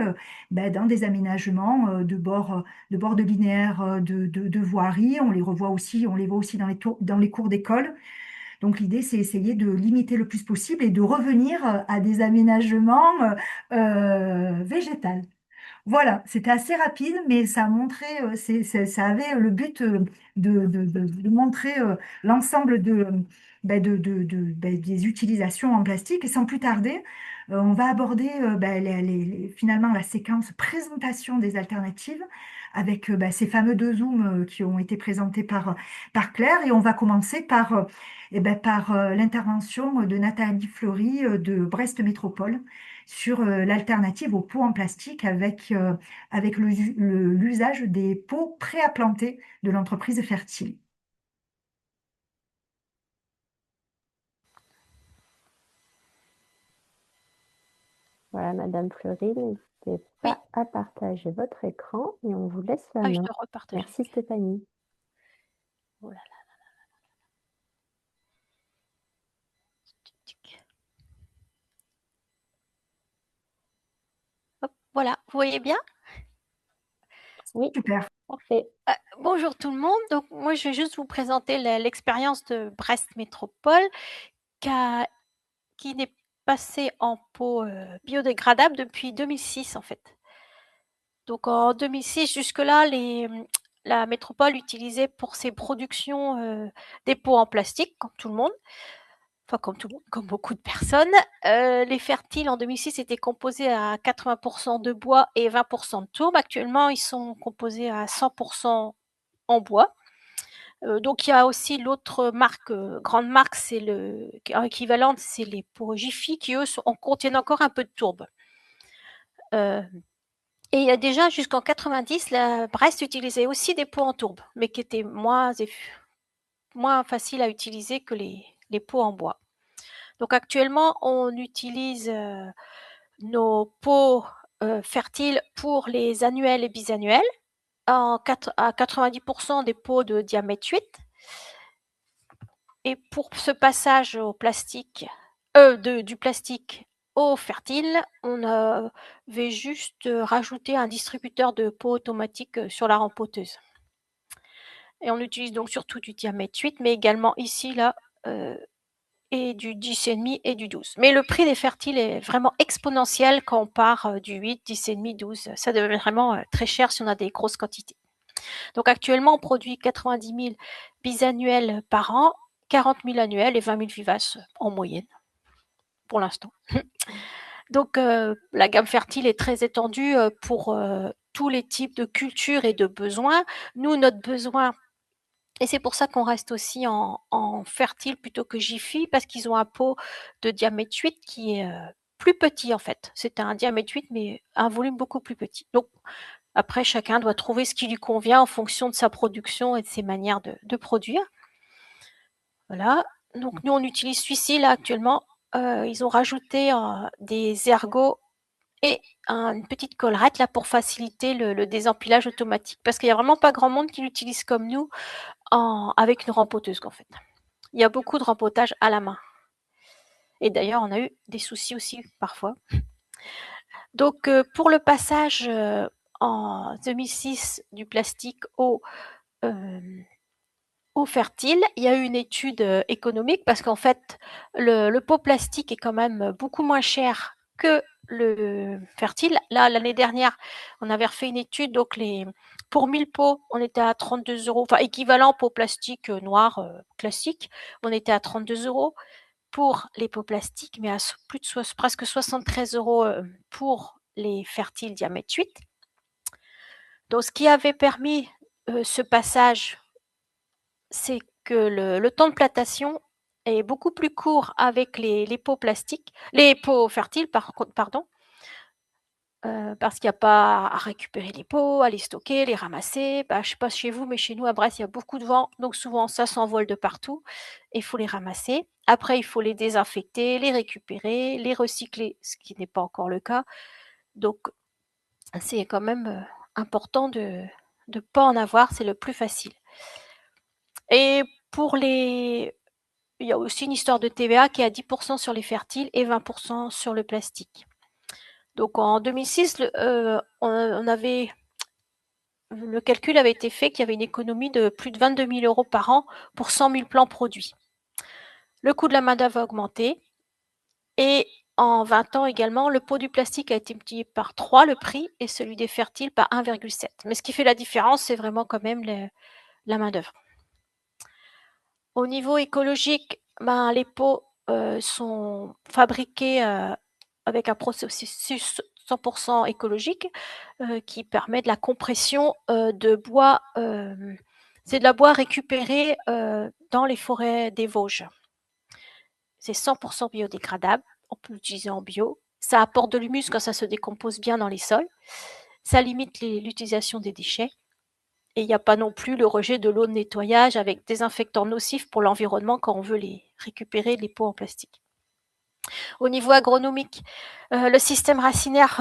dans des aménagements de bords de linéaires de voirie. On les voit aussi dans les cours d'école. Donc l'idée, c'est essayer de limiter le plus possible et de revenir à des aménagements végétaux. Voilà, c'était assez rapide, mais ça a montré, ça avait le but de montrer l'ensemble des utilisations en plastique. Et sans plus tarder, on va aborder finalement la séquence présentation des alternatives avec ces fameux deux zooms qui ont été présentés par Claire. Et on va commencer par l'intervention de Nathalie Fleury de Brest Métropole sur l'alternative aux pots en plastique avec l'usage des pots prêts à planter de l'entreprise Fertile.
Voilà, Madame Fleury, n'hésitez pas à partager votre écran et on vous laisse la
Ah, je
main.
te repartage.
Merci Stéphanie.
Oh là là. Hop, voilà, vous voyez bien?
Oui,
Super.
parfait.
Bonjour tout le monde. Donc moi, je vais juste vous présenter l'expérience de Brest Métropole qui n'est passée en pot biodégradable depuis 2006 en fait. Donc en 2006, jusque-là, la métropole utilisait pour ses productions des pots en plastique, comme tout le monde. Enfin, comme tout le monde, comme beaucoup de personnes. Les fertiles en 2006 étaient composés à 80% de bois et 20% de tourbe. Actuellement, ils sont composés à 100% en bois. Donc il y a aussi l'autre marque, grande marque, c'est équivalente, c'est les pots Jiffy qui eux contiennent encore un peu de tourbe. Et il y a déjà jusqu'en 90, la Brest utilisait aussi des pots en tourbe, mais qui étaient moins faciles à utiliser que les pots en bois. Donc actuellement, on utilise nos pots fertiles pour les annuels et bisannuels à 90% des pots de diamètre 8. Et pour ce passage au plastique, du plastique au fertile, on avait juste rajouté un distributeur de pots automatique sur la rempoteuse. Et on utilise donc surtout du diamètre 8, mais également ici, là, et du 10,5 et du 12. Mais le prix des fertiles est vraiment exponentiel quand on part du 8, 10,5, 12. Ça devient vraiment très cher si on a des grosses quantités. Donc actuellement, on produit 90 000 bisannuels par an, 40 000 annuels et 20 000 vivaces en moyenne, pour l'instant. Donc la gamme fertile est très étendue pour tous les types de cultures et de besoins. Nous, notre besoin, et c'est pour ça qu'on reste aussi en fertile plutôt que Jiffy, parce qu'ils ont un pot de diamètre 8 qui est plus petit en fait. C'est un diamètre 8, mais un volume beaucoup plus petit. Donc après, chacun doit trouver ce qui lui convient en fonction de sa production et de ses manières de produire. Voilà. Donc nous, on utilise celui-ci là actuellement. Ils ont rajouté des ergots et une petite collerette là pour faciliter le désempilage automatique. Parce qu'il n'y a vraiment pas grand monde qui l'utilise comme nous avec une rempoteuse en fait. Il y a beaucoup de rempotage à la main. Et d'ailleurs, on a eu des soucis aussi parfois. Donc pour le passage en 2006 du plastique au fertile, il y a eu une étude économique parce qu'en fait, le pot plastique est quand même beaucoup moins cher que le fertile. Là, l'année dernière, on avait refait une étude, donc pour 1000 pots, on était à 32 euros, enfin équivalent pot plastique noir classique, on était à 32 euros. pour les pots plastiques, mais à plus de presque 73 € pour les fertiles diamètre 8. Donc, ce qui avait permis ce passage, c'est que le temps de plantation est beaucoup plus court avec les pots plastiques, les pots fertiles, pardon, parce qu'il n'y a pas à récupérer les pots, à les stocker, les ramasser. Je ne sais pas chez vous, mais chez nous à Brest, il y a beaucoup de vent, donc souvent ça s'envole de partout et il faut les ramasser. Après, il faut les désinfecter, les récupérer, les recycler, ce qui n'est pas encore le cas. Donc, c'est quand même important de ne pas en avoir, c'est le plus facile. Et il y a aussi une histoire de TVA qui est à 10% sur les fertiles et 20% sur le plastique. Donc en 2006, le calcul avait été fait qu'il y avait une économie de plus de 22 000 € par an pour 100 000 plants produits. Le coût de la main-d'œuvre a augmenté et en 20 ans également, le pot du plastique a été multiplié par 3 le prix et celui des fertiles par 1,7. Mais ce qui fait la différence, c'est vraiment quand même la main-d'œuvre. Au niveau écologique, les pots sont fabriqués avec un processus 100% écologique qui permet de la compression de bois. C'est de la bois récupéré dans les forêts des Vosges. C'est 100% biodégradable. On peut l'utiliser en bio. Ça apporte de l'humus quand ça se décompose bien dans les sols. Ça limite l'utilisation des déchets. Et il n'y a pas non plus le rejet de l'eau de nettoyage avec des désinfectants nocifs pour l'environnement quand on veut les récupérer, les pots en plastique. Au niveau agronomique, le système racinaire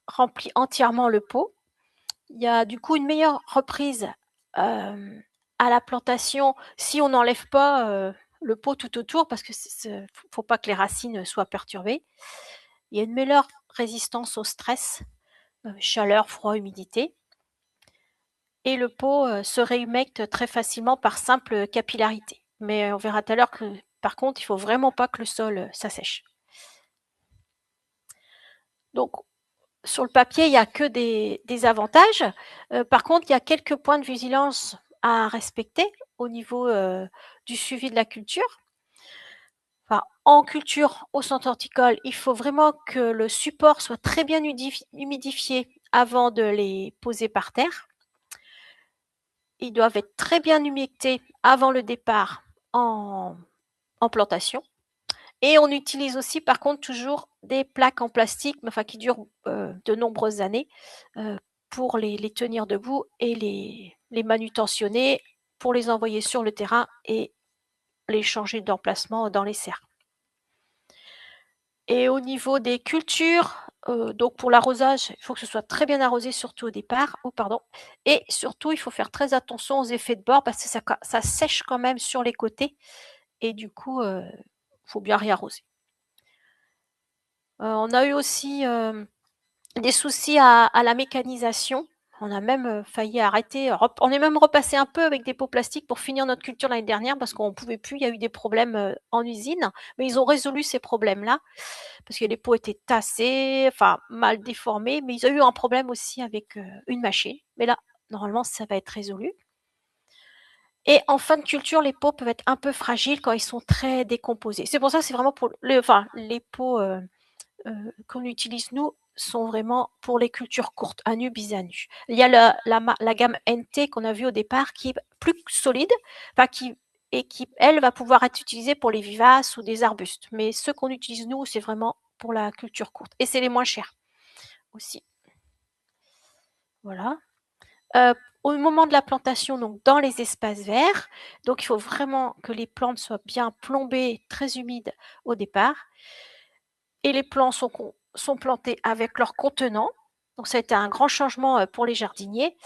remplit entièrement le pot. Il y a du coup une meilleure reprise à la plantation si on n'enlève pas le pot tout autour parce que faut pas que les racines soient perturbées. Il y a une meilleure résistance au stress, chaleur, froid, humidité. Et le pot se réhumecte très facilement par simple capillarité. Mais on verra tout à l'heure que par contre, il ne faut vraiment pas que le sol s'assèche. Donc, sur le papier, il n'y a que des avantages. Par contre, il y a quelques points de vigilance à respecter au niveau du suivi de la culture. Enfin, en culture au centre horticole, il faut vraiment que le support soit très bien humidifié avant de les poser par terre. Ils doivent être très bien humectés avant le départ en plantation. Et on utilise aussi, par contre, toujours des plaques en plastique, qui durent de nombreuses années pour les tenir debout et les manutentionner pour les envoyer sur le terrain et les changer d'emplacement dans les serres. Et au niveau des cultures, donc pour l'arrosage, il faut que ce soit très bien arrosé, surtout au départ. Et surtout, il faut faire très attention aux effets de bord parce que ça sèche quand même sur les côtés. Et du coup, il faut bien réarroser. On a eu aussi des soucis à la mécanisation. On a même failli arrêter. On est même repassé un peu avec des pots plastiques pour finir notre culture l'année dernière parce qu'on ne pouvait plus. Il y a eu des problèmes en usine, mais ils ont résolu ces problèmes-là parce que les pots étaient tassés, mal déformés. Mais ils ont eu un problème aussi avec une machine. Mais là, normalement, ça va être résolu. Et en fin de culture, les pots peuvent être un peu fragiles quand ils sont très décomposés. C'est pour ça que c'est vraiment pour les pots qu'on utilise nous sont vraiment pour les cultures courtes, à nu, bisanus. Il y a la gamme NT qu'on a vue au départ qui est plus solide, qui, elle, va pouvoir être utilisée pour les vivaces ou des arbustes. Mais ceux qu'on utilise nous, c'est vraiment pour la culture courte. Et c'est les moins chers aussi. Voilà. Au moment de la plantation, donc dans les espaces verts, donc il faut vraiment que les plantes soient bien plombées, très humides au départ. Et les plants sont plantés avec leur contenant. Donc ça a été un grand changement pour les jardiniers.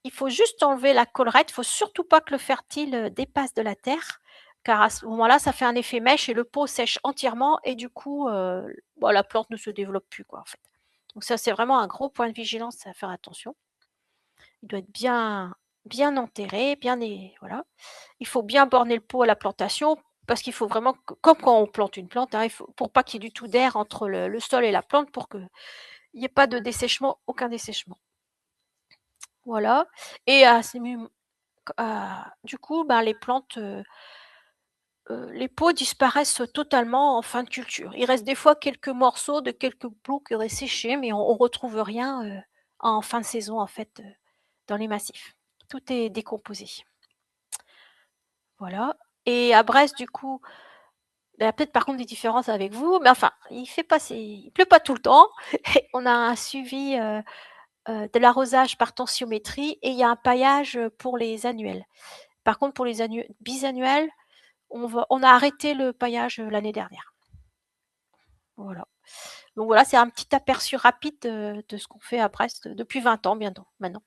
Il faut juste enlever la collerette. Il ne faut surtout pas que le fertile dépasse de la terre, car à ce moment-là, ça fait un effet mèche et le pot sèche entièrement et du coup, la plante ne se développe plus, en fait. Donc ça, c'est vraiment un gros point de vigilance à faire attention. Il doit être bien enterré, voilà. Il faut bien borner le pot à la plantation parce qu'il faut vraiment, comme quand on plante une plante, pour pas qu'il y ait du tout d'air entre le sol et la plante pour qu'il n'y ait pas de dessèchement, aucun dessèchement. Voilà. Et du coup, les plantes les peaux disparaissent totalement en fin de culture. Il reste des fois quelques morceaux de quelques peaux qui auraient séché, mais on retrouve rien en fin de saison, en fait, dans les massifs. Tout est décomposé. Voilà. Et à Brest, du coup, il y a peut-être par contre des différences avec vous, mais enfin, il pleut pas tout le temps. On a un suivi de l'arrosage par tensiométrie et il y a un paillage pour les annuels. Par contre, pour les bisannuels, on a arrêté le paillage l'année dernière. Voilà. Donc voilà, c'est un petit aperçu rapide de ce qu'on fait à Brest depuis 20 ans bientôt maintenant.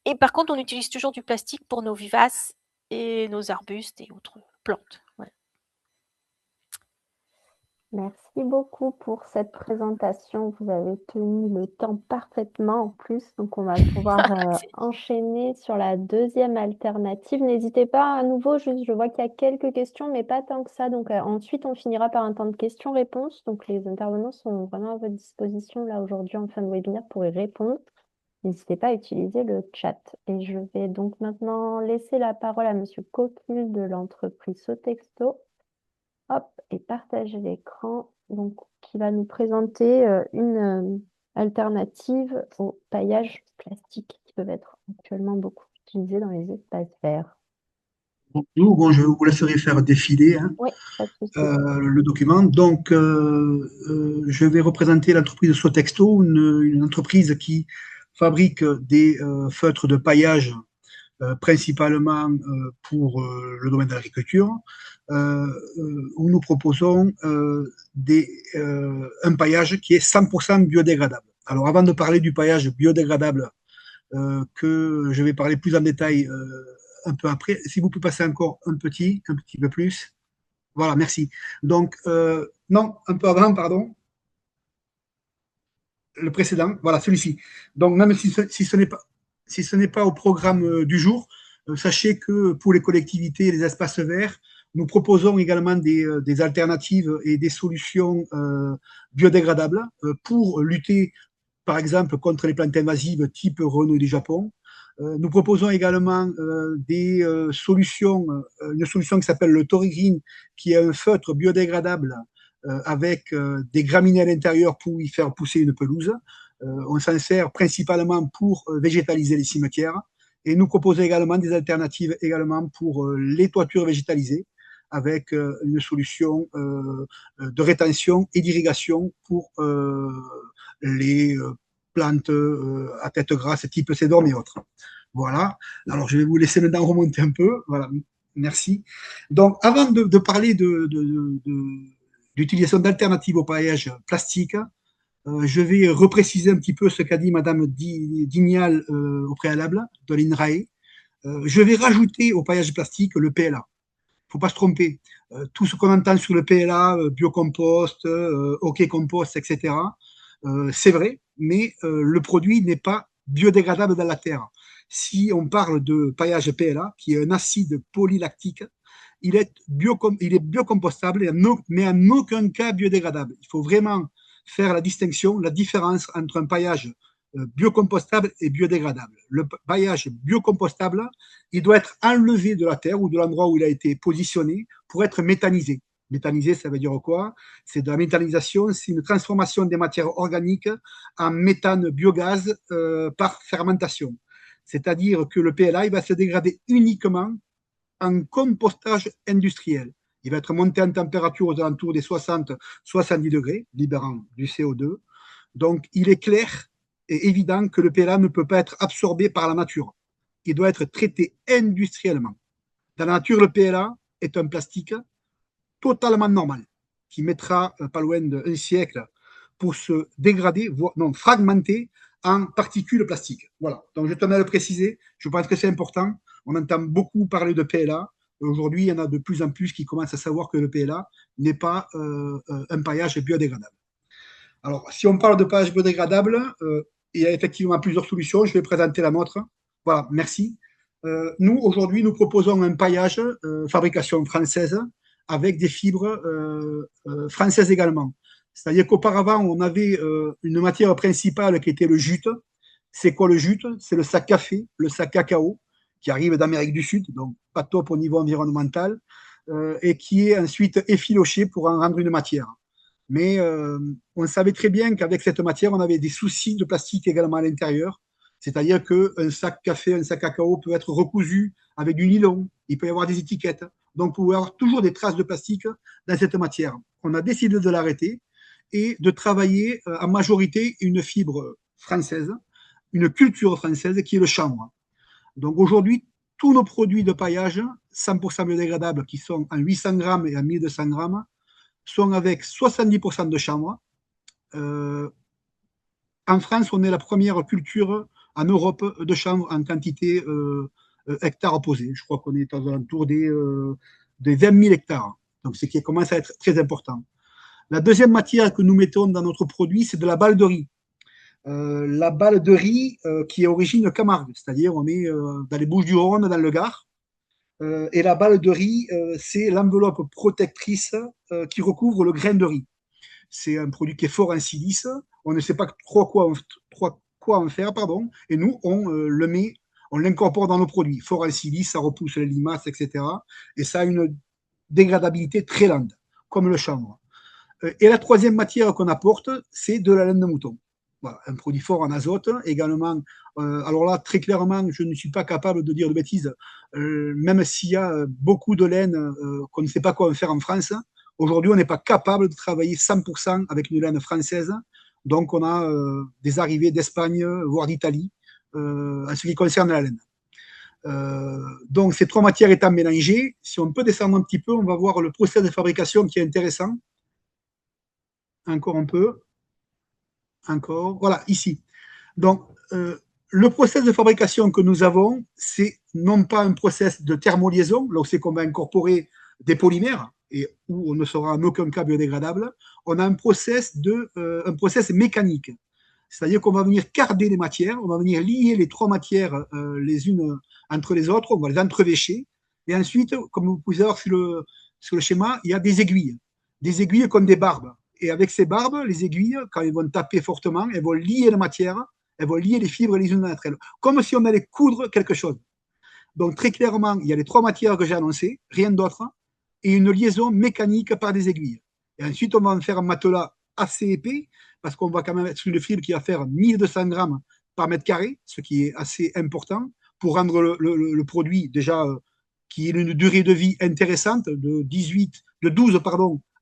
Et par contre, on utilise toujours du plastique pour nos vivaces et nos arbustes et autres plantes. Voilà.
Merci beaucoup pour cette présentation. Vous avez tenu le temps parfaitement en plus, donc on va pouvoir enchaîner sur la deuxième alternative. N'hésitez pas à nouveau, je vois qu'il y a quelques questions, mais pas tant que ça. Donc ensuite, on finira par un temps de questions-réponses. Donc les intervenants sont vraiment à votre disposition là aujourd'hui en fin de webinaire pour y répondre. N'hésitez pas à utiliser le chat. Et je vais donc maintenant laisser la parole à Monsieur Coquille de l'entreprise Sotexto. Hop, et partager l'écran, donc qui va nous présenter une alternative au paillage plastique qui peuvent être actuellement beaucoup utilisés dans les espaces verts.
Bonjour, bon, je vous laisserai faire défiler hein,
Oui, pas de souci.
le document. Donc, je vais représenter l'entreprise Sotexto, une entreprise qui fabrique des feutres de paillage principalement pour le domaine de l'agriculture, où nous proposons un paillage qui est 100% biodégradable. Alors, avant de parler du paillage biodégradable, que je vais parler plus en détail un peu après, si vous pouvez passer encore un petit peu plus. Voilà, merci. Donc, non, un peu avant, pardon. Le précédent, voilà, celui-ci. Donc, même si ce n'est pas au programme du jour, sachez que pour les collectivités et les espaces verts, nous proposons également des alternatives et des solutions biodégradables pour lutter, par exemple, contre les plantes invasives type Renault du Japon. Nous proposons également une solution qui s'appelle le Torigreen, qui est un feutre biodégradable avec des graminées à l'intérieur pour y faire pousser une pelouse. On s'en sert principalement pour végétaliser les cimetières. Et nous proposons également des alternatives également pour les toitures végétalisées, avec une solution de rétention et d'irrigation pour les plantes à tête grasse type sédum et autres. Voilà. Alors, je vais vous laisser maintenant remonter un peu. Voilà. Merci. Donc, avant de parler d'utilisation d'alternatives au paillage plastique, je vais repréciser un petit peu ce qu'a dit Madame Dignal au préalable de l'INRAE. Je vais rajouter au paillage plastique le PLA. Il ne faut pas se tromper. Tout ce qu'on entend sur le PLA, biocompost, OK compost, etc., c'est vrai, mais le produit n'est pas biodégradable dans la terre. Si on parle de paillage PLA, qui est un acide polylactique, il est biocompostable, mais en aucun cas biodégradable. Il faut vraiment faire la distinction, la différence entre un paillage biocompostable et biodégradable. Le paillage biocompostable, il doit être enlevé de la terre ou de l'endroit où il a été positionné pour être méthanisé. Méthanisé, ça veut dire quoi? C'est de la méthanisation, c'est une transformation des matières organiques en méthane biogaz par fermentation. C'est-à-dire que le PLA, il va se dégrader uniquement en compostage industriel. Il va être monté en température aux alentours des 60-70 degrés, libérant du CO2. Donc, il est clair et évident que le PLA ne peut pas être absorbé par la nature. Il doit être traité industriellement. Dans la nature, le PLA est un plastique totalement normal, qui mettra pas loin d'un siècle pour se dégrader, voire non, fragmenter en particules plastiques. Voilà. Donc, je tenais à le préciser. Je pense que c'est important. On entend beaucoup parler de PLA. Aujourd'hui, il y en a de plus en plus qui commencent à savoir que le PLA n'est pas un paillage biodégradable. Alors, si on parle de paillage biodégradable, il y a effectivement plusieurs solutions. Je vais présenter la nôtre. Voilà, merci. Nous, aujourd'hui, nous proposons un paillage fabrication française avec des fibres françaises également. C'est-à-dire qu'auparavant, on avait une matière principale qui était le jute. C'est quoi le jute? C'est le sac café, le sac cacao, qui arrive d'Amérique du Sud, donc pas top au niveau environnemental. et qui est ensuite effiloché pour en rendre une matière. Mais on savait très bien qu'avec cette matière, on avait des soucis de plastique également à l'intérieur. C'est-à-dire qu'un sac café, un sac cacao peut être recousu avec du nylon. Il peut y avoir des étiquettes. Donc, vous pouvez avoir toujours des traces de plastique dans cette matière. On a décidé de l'arrêter et de travailler en majorité une fibre française, une culture française qui est le chanvre. Donc, aujourd'hui, tous nos produits de paillage 100% biodégradables qui sont en 800 grammes et en 1200 grammes sont avec 70% de chanvre. En France, on est la première culture en Europe de chanvre en quantité hectares posés. Je crois qu'on est aux alentours des 20 000 hectares. Donc, ce qui commence à être très important. La deuxième matière que nous mettons dans notre produit, c'est de la balle de riz. La balle de riz qui est origine Camargue, c'est-à-dire on est dans les Bouches-du-Rhône, dans le Gard. Et la balle de riz, c'est l'enveloppe protectrice qui recouvre le grain de riz. C'est un produit qui est fort en silice. On ne sait pas trop quoi en faire, pardon. Et nous, on le met, on l'incorpore dans nos produits. Fort en silice, ça repousse les limaces, etc. Et ça a une dégradabilité très lente, comme le chanvre. Et la troisième matière qu'on apporte, c'est de la laine de mouton. Voilà, un produit fort en azote également. Alors là, très clairement, je ne suis pas capable de dire de bêtises, même s'il y a beaucoup de laine qu'on ne sait pas quoi en faire en France. Aujourd'hui, on n'est pas capable de travailler 100% avec une laine française. Donc, on a des arrivées d'Espagne, voire d'Italie, en ce qui concerne la laine. Donc, ces trois matières étant mélangées, si on peut descendre un petit peu, on va voir le process de fabrication qui est intéressant. Encore un peu. Encore. Voilà, ici. Donc, le process de fabrication que nous avons, c'est non pas un process de thermoliaison, là où c'est qu'on va incorporer des polymères, et où on ne sera en aucun cas biodégradable. On a un process mécanique. C'est-à-dire qu'on va venir carder les matières, on va venir lier les trois matières les unes entre les autres, on va les entrevécher. Et ensuite, comme vous pouvez voir sur le schéma, il y a des aiguilles. Des aiguilles comme des barbes. Et avec ces barbes, les aiguilles, quand elles vont taper fortement, elles vont lier la matière, elles vont lier les fibres les unes entre elles. Comme si on allait coudre quelque chose. Donc très clairement, il y a les trois matières que j'ai annoncées, rien d'autre, et une liaison mécanique par des aiguilles. Et ensuite, on va en faire un matelas assez épais, parce qu'on va quand même être sur une fibre qui va faire 1200 grammes par mètre carré, ce qui est assez important, pour rendre le produit déjà qui ait une durée de vie intéressante de 12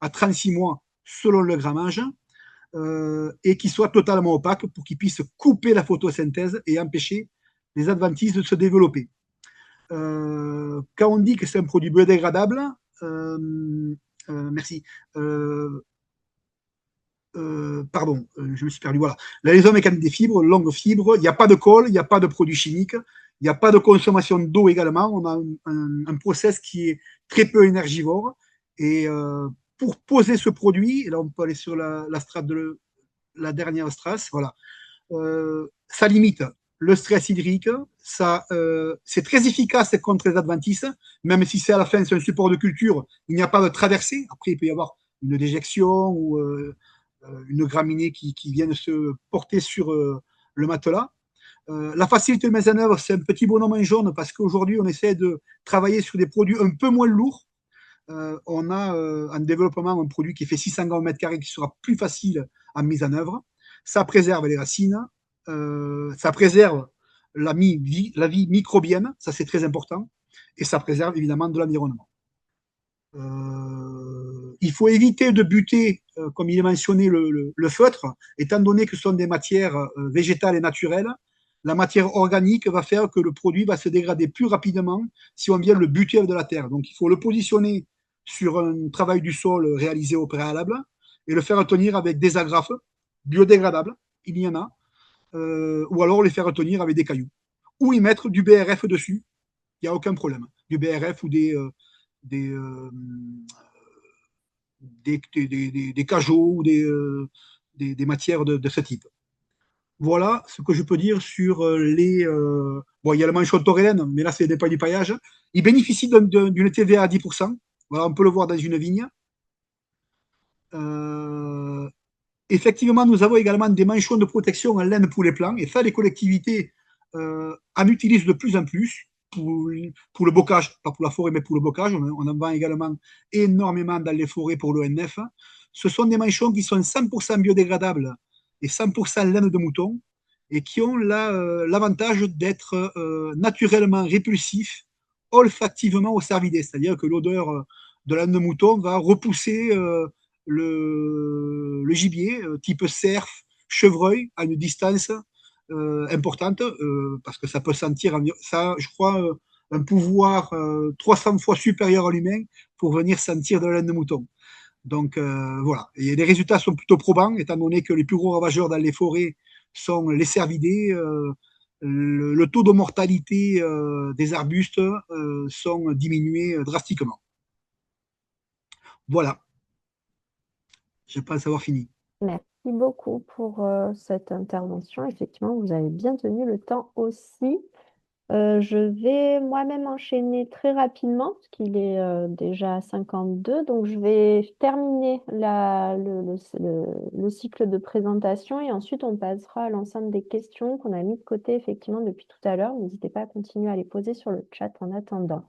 à 36 mois selon le grammage, et qui soit totalement opaque pour qu'il puisse couper la photosynthèse et empêcher les adventices de se développer. Quand on dit que c'est un produit biodégradable, merci. Pardon, je me suis perdu. Voilà. La liaison mécanique des fibres, longue fibre, il n'y a pas de colle, il n'y a pas de produits chimiques, il n'y a pas de consommation d'eau également. On a un process qui est très peu énergivore. Et pour poser ce produit, et là on peut aller sur la strate la dernière strasse, voilà. Ça limite le stress hydrique, c'est très efficace contre les adventices, même si c'est à la fin c'est un support de culture, il n'y a pas de traversée. Après, il peut y avoir une déjection ou une graminée qui viennent se porter sur le matelas. La facilité de mise en œuvre, c'est un petit bonhomme en jaune parce qu'aujourd'hui, on essaie de travailler sur des produits un peu moins lourds. On a en développement un produit qui fait 600 grammes au mètre carré qui sera plus facile en mise en œuvre. Ça préserve les racines, ça préserve la vie microbienne, ça c'est très important, et ça préserve évidemment de l'environnement. Il faut éviter de buter, comme il est mentionné, le feutre, étant donné que ce sont des matières végétales et naturelles. La matière organique va faire que le produit va se dégrader plus rapidement si on vient le buter avec de la terre. Donc il faut le positionner sur un travail du sol réalisé au préalable et le faire tenir avec des agrafes biodégradables, il y en a, ou alors les faire tenir avec des cailloux. Ou y mettre du BRF dessus, il n'y a aucun problème. Du BRF ou des cajots ou des matières de ce type. Voilà ce que je peux dire sur les... Bon, il y a le manchon Torrellen, mais là, c'est pas du paillage. Il bénéficie d'une TVA à 10%. Voilà, on peut le voir dans une vigne. Effectivement, nous avons également des manchons de protection en laine pour les plants. Et ça, les collectivités en utilisent de plus en plus. pour le bocage, pas pour la forêt, mais pour le bocage. On en vend également énormément dans les forêts pour l'ONF. Ce sont des manchons qui sont 100% biodégradables et 100% laine de mouton et qui ont l'avantage d'être naturellement répulsifs olfactivement au cervidé, c'est-à-dire que l'odeur de laine de mouton va repousser le gibier type cerf, chevreuil à une distance importante parce que ça peut sentir, ça, je crois, un pouvoir 300 fois supérieur à l'humain pour venir sentir de la laine de mouton. Donc voilà, et les résultats sont plutôt probants, étant donné que les plus gros ravageurs dans les forêts sont les cervidés. Le taux de mortalité des arbustes sont diminués drastiquement. Voilà, je pense avoir fini.
Merci beaucoup pour cette intervention. Effectivement, vous avez bien tenu le temps aussi. Je vais moi-même enchaîner très rapidement, parce qu'il est déjà 52. Donc, je vais terminer le cycle de présentation et ensuite, on passera à l'ensemble des questions qu'on a mis de côté effectivement depuis tout à l'heure. N'hésitez pas à continuer à les poser sur le chat en attendant.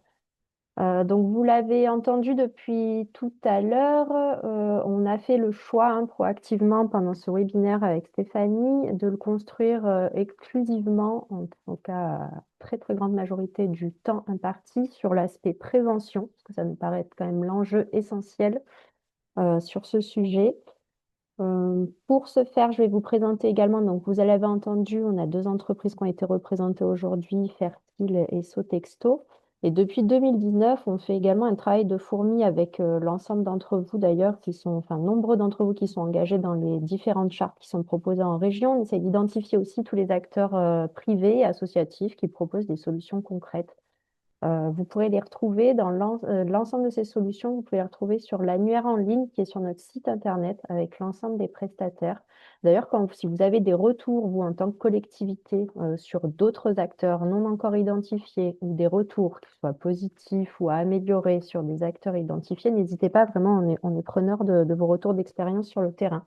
Donc, vous l'avez entendu depuis tout à l'heure, on a fait le choix proactivement pendant ce webinaire avec Stéphanie de le construire exclusivement, en tout cas à très très grande majorité du temps imparti, sur l'aspect prévention, parce que ça nous paraît être quand même l'enjeu essentiel sur ce sujet. Pour ce faire, je vais vous présenter également, donc vous l'avez entendu, on a 2 entreprises qui ont été représentées aujourd'hui, Fertile et Sotexto. Et depuis 2019, on fait également un travail de fourmi avec l'ensemble d'entre vous d'ailleurs, nombreux d'entre vous qui sont engagés dans les différentes chartes qui sont proposées en région. On essaie d'identifier aussi tous les acteurs privés et associatifs qui proposent des solutions concrètes. Vous pourrez les retrouver dans l'ensemble de ces solutions, vous pouvez les retrouver sur l'annuaire en ligne qui est sur notre site internet avec l'ensemble des prestataires. D'ailleurs, si vous avez des retours, vous, en tant que collectivité, sur d'autres acteurs non encore identifiés ou des retours, qui soient positifs ou à améliorer sur des acteurs identifiés, n'hésitez pas, vraiment, on est preneur de vos retours d'expérience sur le terrain.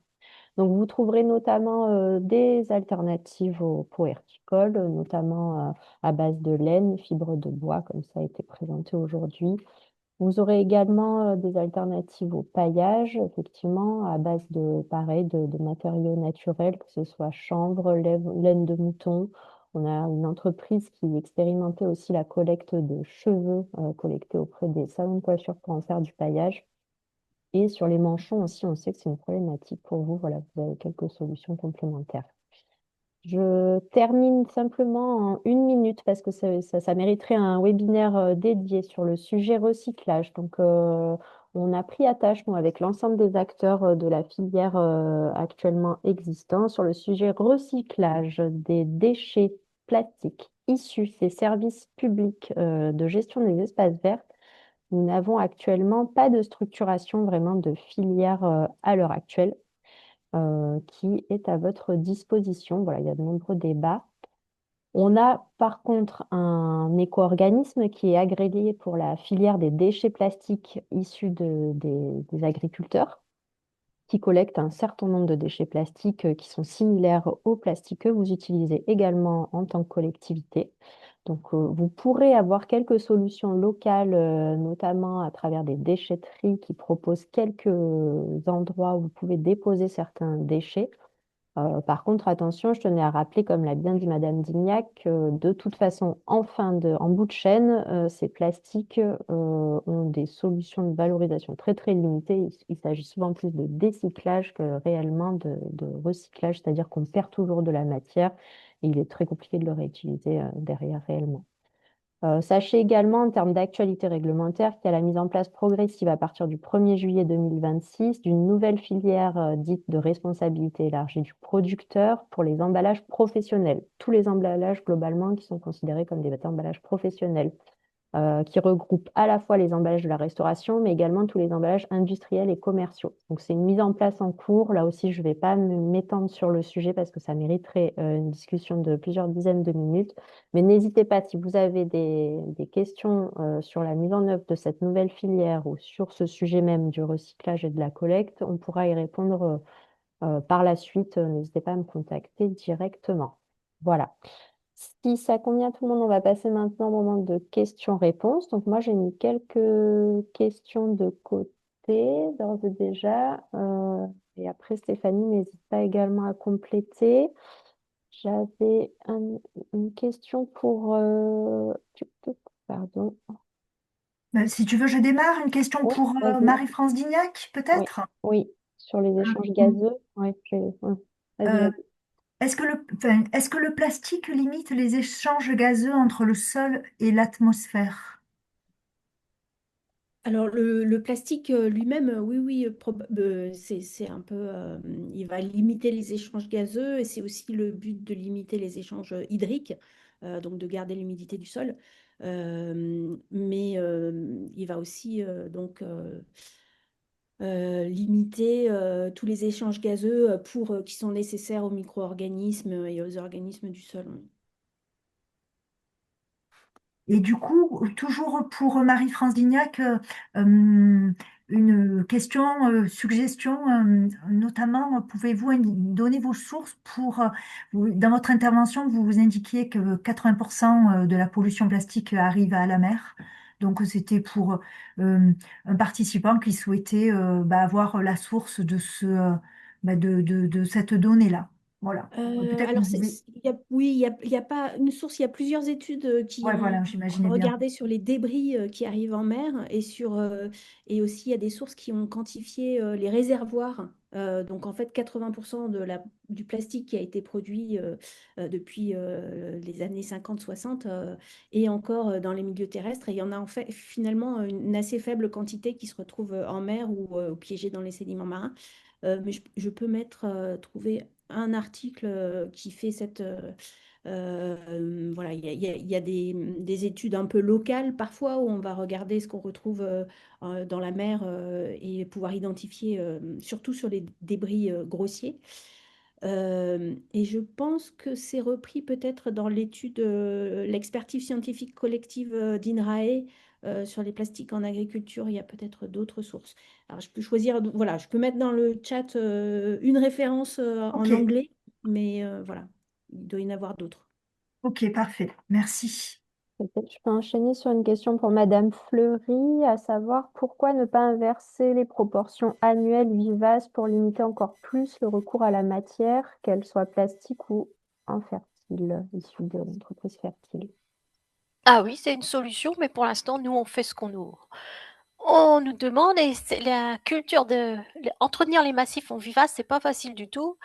Donc, vous trouverez notamment des alternatives au pot horticole, notamment à base de laine, fibre de bois, comme ça a été présenté aujourd'hui. Vous aurez également des alternatives au paillage, effectivement, à base pareil, de matériaux naturels, que ce soit chanvre, laine de mouton. On a une entreprise qui expérimentait aussi la collecte de cheveux collectés auprès des salons de coiffure pour en faire du paillage. Et sur les manchons aussi, on sait que c'est une problématique pour vous. Voilà, vous avez quelques solutions complémentaires. Je termine simplement en 1 minute parce que ça mériterait un webinaire dédié sur le sujet recyclage. Donc, on a pris attache, nous, avec l'ensemble des acteurs de la filière actuellement existants sur le sujet recyclage des déchets plastiques issus des services publics de gestion des espaces verts. Nous n'avons actuellement pas de structuration vraiment de filière à l'heure actuelle qui est à votre disposition. Voilà, il y a de nombreux débats. On a par contre un éco-organisme qui est agréé pour la filière des déchets plastiques issus des agriculteurs, qui collecte un certain nombre de déchets plastiques qui sont similaires aux plastiques que vous utilisez également en tant que collectivité. Donc, vous pourrez avoir quelques solutions locales, notamment à travers des déchetteries qui proposent quelques endroits où vous pouvez déposer certains déchets. Par contre, attention, je tenais à rappeler, comme l'a bien dit Madame Dignac, de toute façon, en bout de chaîne, ces plastiques ont des solutions de valorisation très très limitées. Il s'agit souvent plus de décyclage que réellement de recyclage, c'est-à-dire qu'on perd toujours de la matière et il est très compliqué de le réutiliser derrière réellement. Sachez également, en termes d'actualité réglementaire, qu'il y a la mise en place progressive à partir du 1er juillet 2026 d'une nouvelle filière dite de responsabilité élargie du producteur pour les emballages professionnels. Tous les emballages globalement qui sont considérés comme des emballages professionnels, qui regroupe à la fois les emballages de la restauration, mais également tous les emballages industriels et commerciaux. Donc, c'est une mise en place en cours. Là aussi, je ne vais pas m'étendre sur le sujet parce que ça mériterait une discussion de plusieurs dizaines de minutes. Mais n'hésitez pas, si vous avez des questions sur la mise en œuvre de cette nouvelle filière ou sur ce sujet même du recyclage et de la collecte, on pourra y répondre par la suite. N'hésitez pas à me contacter directement. Voilà. Si ça convient à tout le monde, on va passer maintenant au moment de questions-réponses. Donc moi, j'ai mis quelques questions de côté, d'ores et déjà. Et après, Stéphanie, n'hésite pas également à compléter. J'avais une question pour... Pardon.
Si tu veux, je démarre. Une question
Oui,
pour
vas-y.
Marie-France Dignac,
Oui,
peut-être?
oui, sur les échanges gazeux. Oui, ouais. Vas-y,
Euh,
vas-y.
est-ce que le plastique limite les échanges gazeux entre le sol et l'atmosphère?
Alors le plastique lui-même, oui, oui, c'est un peu, il va limiter les échanges gazeux et c'est aussi le but de limiter les échanges hydriques, donc de garder l'humidité du sol. Mais il va aussi limiter tous les échanges gazeux qui sont nécessaires aux micro-organismes et aux organismes du sol. Oui.
Et du coup, toujours pour Marie-France Dignac, euh, une question, suggestion, notamment, pouvez-vous donner vos sources dans votre intervention, vous vous indiquiez que 80% de la pollution plastique arrive à la mer. Donc, c'était pour un participant qui souhaitait avoir la source de cette donnée-là. Voilà. Peut-être que
Alors,
vous pouvez.
oui, il y a pas une source, il y a plusieurs études qui
Ouais,
ont
voilà, j'imaginais bien.
regardé sur les débris qui arrivent en mer et aussi il y a des sources qui ont quantifié les réservoirs. Donc, en fait, 80% du plastique qui a été produit depuis les années 50-60 est encore dans les milieux terrestres et il y en a en fait finalement une assez faible quantité qui se retrouve en mer ou piégée dans les sédiments marins. Mais je peux trouver un article qui fait voilà, il y a des études un peu locales parfois où on va regarder ce qu'on retrouve dans la mer et pouvoir identifier, surtout sur les débris grossiers. Et je pense que c'est repris peut-être dans l'étude, l'expertise scientifique collective d'INRAE sur les plastiques en agriculture. Il y a peut-être d'autres sources. Alors, je peux choisir, voilà, je peux mettre dans le chat une référence
Ok,
en anglais, mais voilà, il doit y en avoir d'autres.
ok, parfait. Merci.
Peut-être je peux enchaîner sur une question pour Madame Fleury, à savoir pourquoi ne pas inverser les proportions annuelles vivaces pour limiter encore plus le recours à la matière, qu'elle soit plastique ou infertile, issue de l'entreprise fertile.
Ah oui, c'est une solution, mais pour l'instant, nous, on fait ce on nous demande et c'est la culture entretenir les massifs en vivace, c'est pas facile du tout.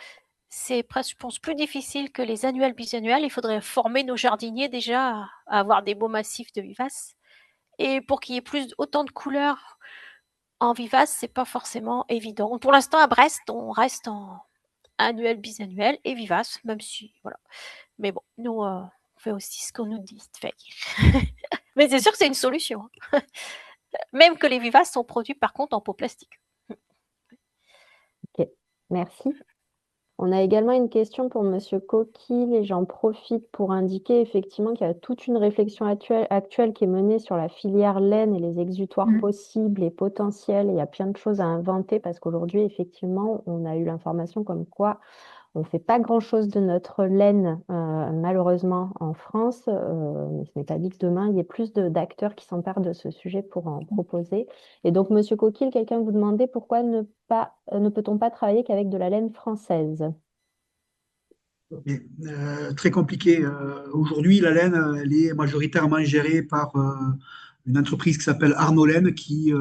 C'est presque, je pense, plus difficile que les annuels bisannuels. Il faudrait former nos jardiniers déjà à avoir des beaux massifs de vivaces. Et pour qu'il y ait autant de couleurs en vivace, c'est pas forcément évident. Pour l'instant, à Brest, on reste en annuel, bisannuel et vivace, même si, voilà. Mais bon, nous, on fait aussi ce qu'on nous dit de faire. Mais c'est sûr que c'est une solution. Même que les vivaces sont produits par contre en pot plastique.
Ok, merci. On a également une question pour Monsieur Coquille et j'en profite pour indiquer effectivement qu'il y a toute une réflexion actuelle qui est menée sur la filière laine et les exutoires
Mm.
possibles et potentiels. Il y a plein de choses à inventer parce qu'aujourd'hui, effectivement, on a eu l'information comme quoi on ne fait pas grand-chose de notre laine, malheureusement, en France, mais ce n'est pas dit que demain, il y ait plus d'acteurs qui s'emparent de ce sujet pour en proposer. Et donc, Monsieur Coquille, quelqu'un vous demandait pourquoi ne peut-on pas travailler qu'avec de la laine française?
Très compliqué. Aujourd'hui, la laine, elle est majoritairement gérée par une entreprise qui s'appelle Arnaud Laine, qui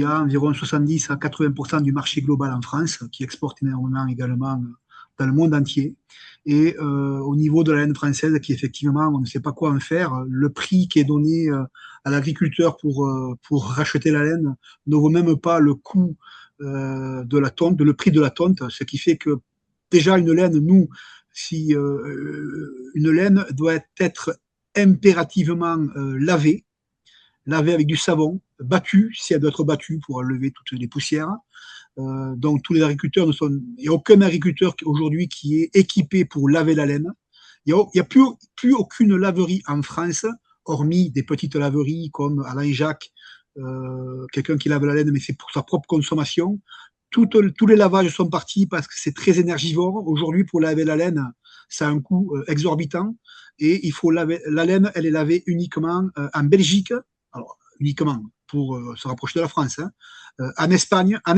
a environ 70 à 80% du marché global en France, qui exporte énormément également dans le monde entier. Et au niveau de la laine française, qui effectivement, on ne sait pas quoi en faire, le prix qui est donné à l'agriculteur pour racheter la laine ne vaut même pas le coût de la tonte, le prix de la tonte, ce qui fait que déjà une laine, nous, si une laine doit être impérativement lavée avec du savon, battue, si elle doit être battue pour enlever toutes les poussières. Donc tous les agriculteurs ne sont, il n'y a aucun agriculteur aujourd'hui qui est équipé pour laver la laine. Il n'y a plus aucune laverie en France, hormis des petites laveries comme Alain Jacques, quelqu'un qui lave la laine, mais c'est pour sa propre consommation. Tous les lavages sont partis parce que c'est très énergivore. Aujourd'hui, pour laver la laine, ça a un coût exorbitant et il faut laver, la laine, elle est lavée uniquement en Belgique, alors uniquement pour se rapprocher de la France, hein, en Espagne, en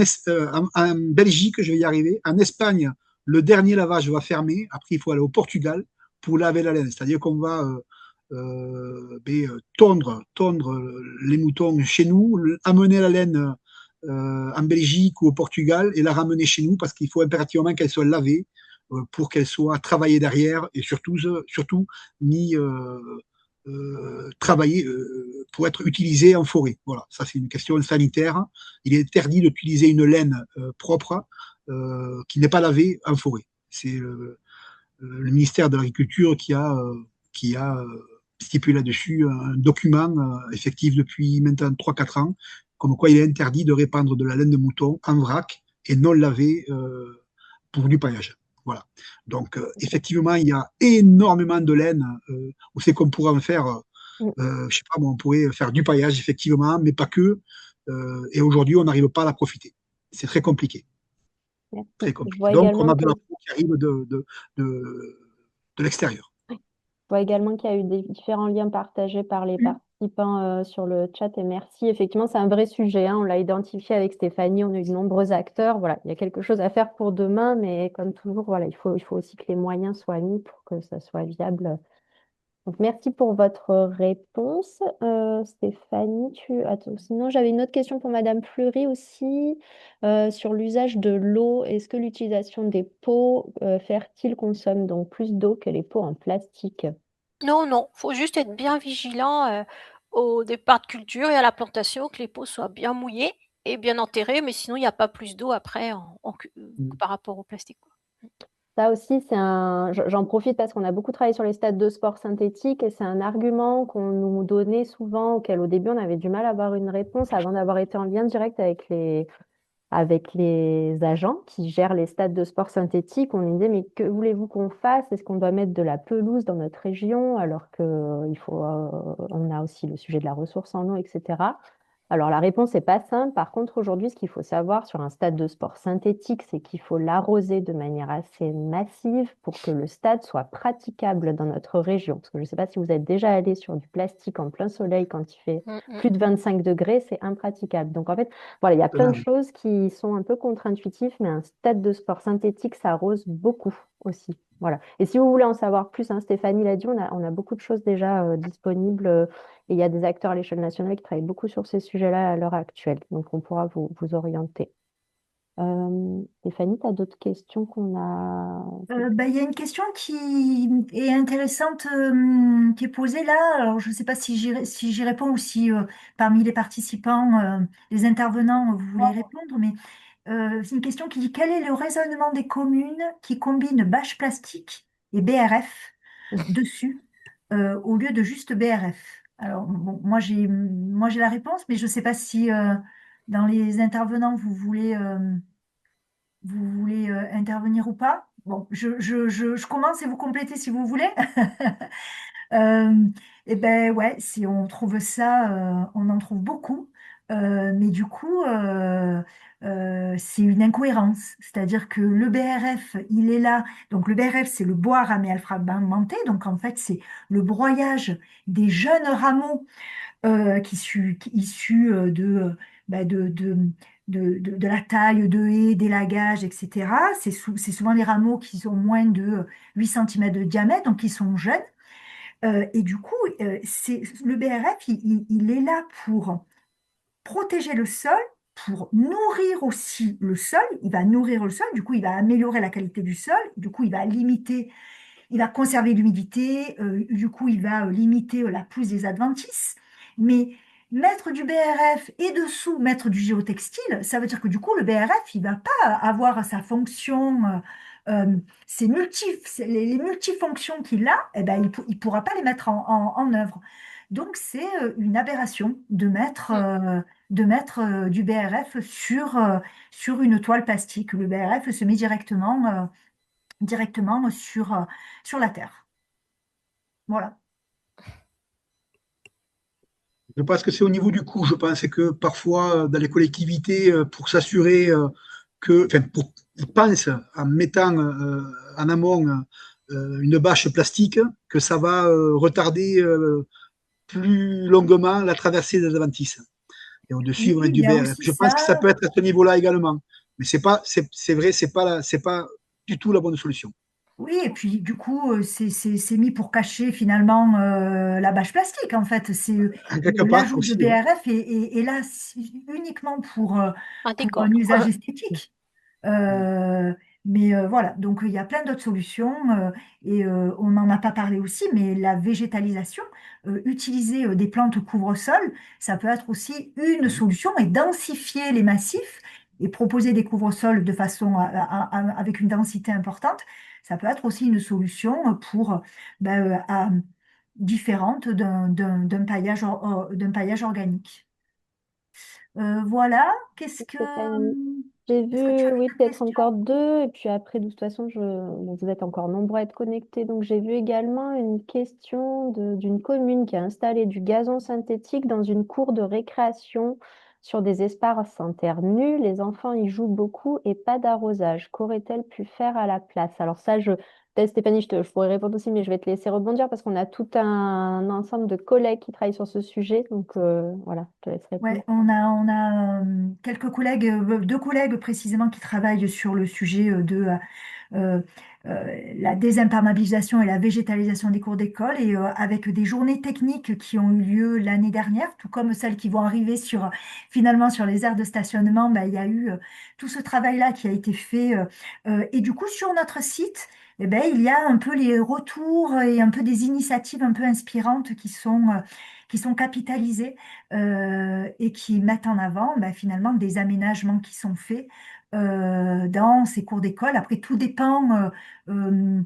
Belgique, je vais y arriver, en Espagne, le dernier lavage va fermer, après il faut aller au Portugal pour laver la laine, c'est-à-dire qu'on va tondre les moutons chez nous, amener la laine en Belgique ou au Portugal et la ramener chez nous parce qu'il faut impérativement qu'elle soit lavée pour qu'elle soit travaillée derrière et surtout mis travaillée pour être utilisée en forêt. Voilà, ça c'est une question sanitaire. Il est interdit d'utiliser une laine propre qui n'est pas lavée en forêt. C'est le ministère de l'Agriculture qui a stipulé là-dessus un document effectif depuis maintenant 3-4 ans, comme quoi il est interdit de répandre de la laine de mouton en vrac et non lavée pour du paillage. Voilà. Donc, effectivement, il y a énormément de laine où c'est qu'on pourrait en faire, je sais pas, on pourrait faire du paillage, effectivement, mais pas que. Et aujourd'hui, on n'arrive pas à la profiter. C'est très compliqué. Très compliqué. Donc, on a de la peau qui arrive de l'extérieur.
Je vois également qu'il y a eu des différents liens partagés par les participants sur le chat et merci. Effectivement, c'est un vrai sujet, hein. On l'a identifié avec Stéphanie, on a eu de nombreux acteurs. Voilà, il y a quelque chose à faire pour demain, mais comme toujours, voilà, il faut aussi que les moyens soient mis pour que ça soit viable. Donc, merci pour votre réponse. Stéphanie, Attends, sinon, j'avais une autre question pour Madame Fleury aussi sur l'usage de l'eau. Est-ce que l'utilisation des pots fertiles consomme donc plus d'eau que les pots en plastique?
Non, non, il faut juste être bien vigilant au départ de culture et à la plantation, que les pots soient bien mouillés et bien enterrés, mais sinon il n'y a pas plus d'eau après par rapport au plastique, quoi.
Ça aussi, j'en profite parce qu'on a beaucoup travaillé sur les stades de sport synthétiques et c'est un argument qu'on nous donnait souvent, auquel au début on avait du mal à avoir une réponse avant d'avoir été en lien direct avec les agents qui gèrent les stades de sport synthétiques. On nous disait, mais que voulez-vous qu'on fasse? Est-ce qu'on doit mettre de la pelouse dans notre région alors qu'on a aussi le sujet de la ressource en eau, etc. Alors la réponse n'est pas simple. Par contre, aujourd'hui, ce qu'il faut savoir sur un stade de sport synthétique, c'est qu'il faut l'arroser de manière assez massive pour que le stade soit praticable dans notre région. Parce que je ne sais pas si vous êtes déjà allé sur du plastique en plein soleil quand il fait plus de 25 degrés, c'est impraticable. Donc en fait, voilà, il y a plein de choses qui sont un peu contre-intuitives, mais un stade de sport synthétique, ça arrose beaucoup aussi. Voilà. Et si vous voulez en savoir plus, hein, Stéphanie l'a dit, on a beaucoup de choses déjà disponibles. Et il y a des acteurs à l'échelle nationale qui travaillent beaucoup sur ces sujets-là à l'heure actuelle. Donc, on pourra vous orienter. Stéphanie, tu as d'autres questions qu'on a...
Il y a une question qui est intéressante, qui est posée là. Alors, je ne sais pas si j'y réponds ou si parmi les participants, les intervenants, vous voulez répondre, mais c'est une question qui dit quel est le raisonnement des communes qui combinent bâche plastique et BRF dessus au lieu de juste BRF? Alors, bon, moi j'ai la réponse, mais je ne sais pas si dans les intervenants, vous voulez intervenir ou pas. Bon, je commence et vous complétez si vous voulez. Et ben ouais, si on trouve ça, on en trouve beaucoup. Mais du coup, c'est une incohérence. C'est-à-dire que le BRF, il est là. Donc le BRF, c'est le bois ramé alpha-fragmenté. Donc en fait, c'est le broyage des jeunes rameaux issus de la taille de haies, d'élagage, etc. C'est souvent les rameaux qui ont moins de 8 cm de diamètre, donc qui sont jeunes. Et du coup, le BRF, il est là pour protéger le sol, pour nourrir aussi le sol. Il va nourrir le sol, du coup, il va améliorer la qualité du sol, du coup, il va conserver l'humidité, du coup, il va limiter la pousse des adventices. Mais mettre du BRF et dessous mettre du géotextile, ça veut dire que du coup, le BRF, il ne va pas avoir sa fonction, les multifonctions qu'il a, eh ben, il ne pourra pas les mettre en œuvre. Donc, c'est une aberration de mettre, du BRF sur une toile plastique. Le BRF se met directement sur la Terre. Voilà.
Je pense que c'est au niveau du coût. Je pense que parfois, dans les collectivités, pour s'assurer ils pensent en mettant en amont une bâche plastique, que ça va retarder plus longuement la traversée des adventices. Et au-dessus,
Oui,
ils vont mettre
il
du
y a
BRF.
aussi
Je pense que ça
ça.
peut être à ce niveau-là également. Mais c'est vrai, c'est pas du tout la bonne solution.
Oui, et puis du coup, c'est mis pour cacher finalement la bâche plastique, en fait. C'est
Quelque part
l'ajout de
aussi, oui.
BRF est là uniquement
Un
pour un
décor.
usage esthétique. Euh, mais voilà, donc il y a plein d'autres solutions et on n'en a pas parlé aussi, mais la végétalisation, utiliser des plantes couvre-sol, ça peut être aussi une solution et densifier les massifs et proposer des couvre-sols de façon avec une densité importante, ça peut être aussi une solution pour différente d'un paillage organique. Voilà,
Stéphanie. J'ai
est-ce que tu
vu,
avais
oui,
d'autres
peut-être
questions?
encore deux, et puis après, de toute façon, bon, vous êtes encore nombreux à être connectés. Donc, j'ai vu également une question d'une commune qui a installé du gazon synthétique dans une cour de récréation sur des espaces en terre nue. Les enfants y jouent beaucoup et pas d'arrosage. Qu'aurait-elle pu faire à la place? Alors, ça, peut-être Stéphanie, je pourrais répondre aussi, mais je vais te laisser rebondir parce qu'on a tout un ensemble de collègues qui travaillent sur ce sujet. Donc, voilà, je te laisse répondre.
Ouais, on a quelques collègues, deux collègues précisément qui travaillent sur le sujet euh, la désimperméabilisation et la végétalisation des cours d'école et avec des journées techniques qui ont eu lieu l'année dernière, tout comme celles qui vont arriver finalement sur les aires de stationnement, ben, il y a eu tout ce travail-là qui a été fait et du coup sur notre site, eh ben, il y a un peu les retours et un peu des initiatives un peu inspirantes qui sont capitalisées et qui mettent en avant ben, finalement des aménagements qui sont faits dans ces cours d'école. Après, tout dépend euh,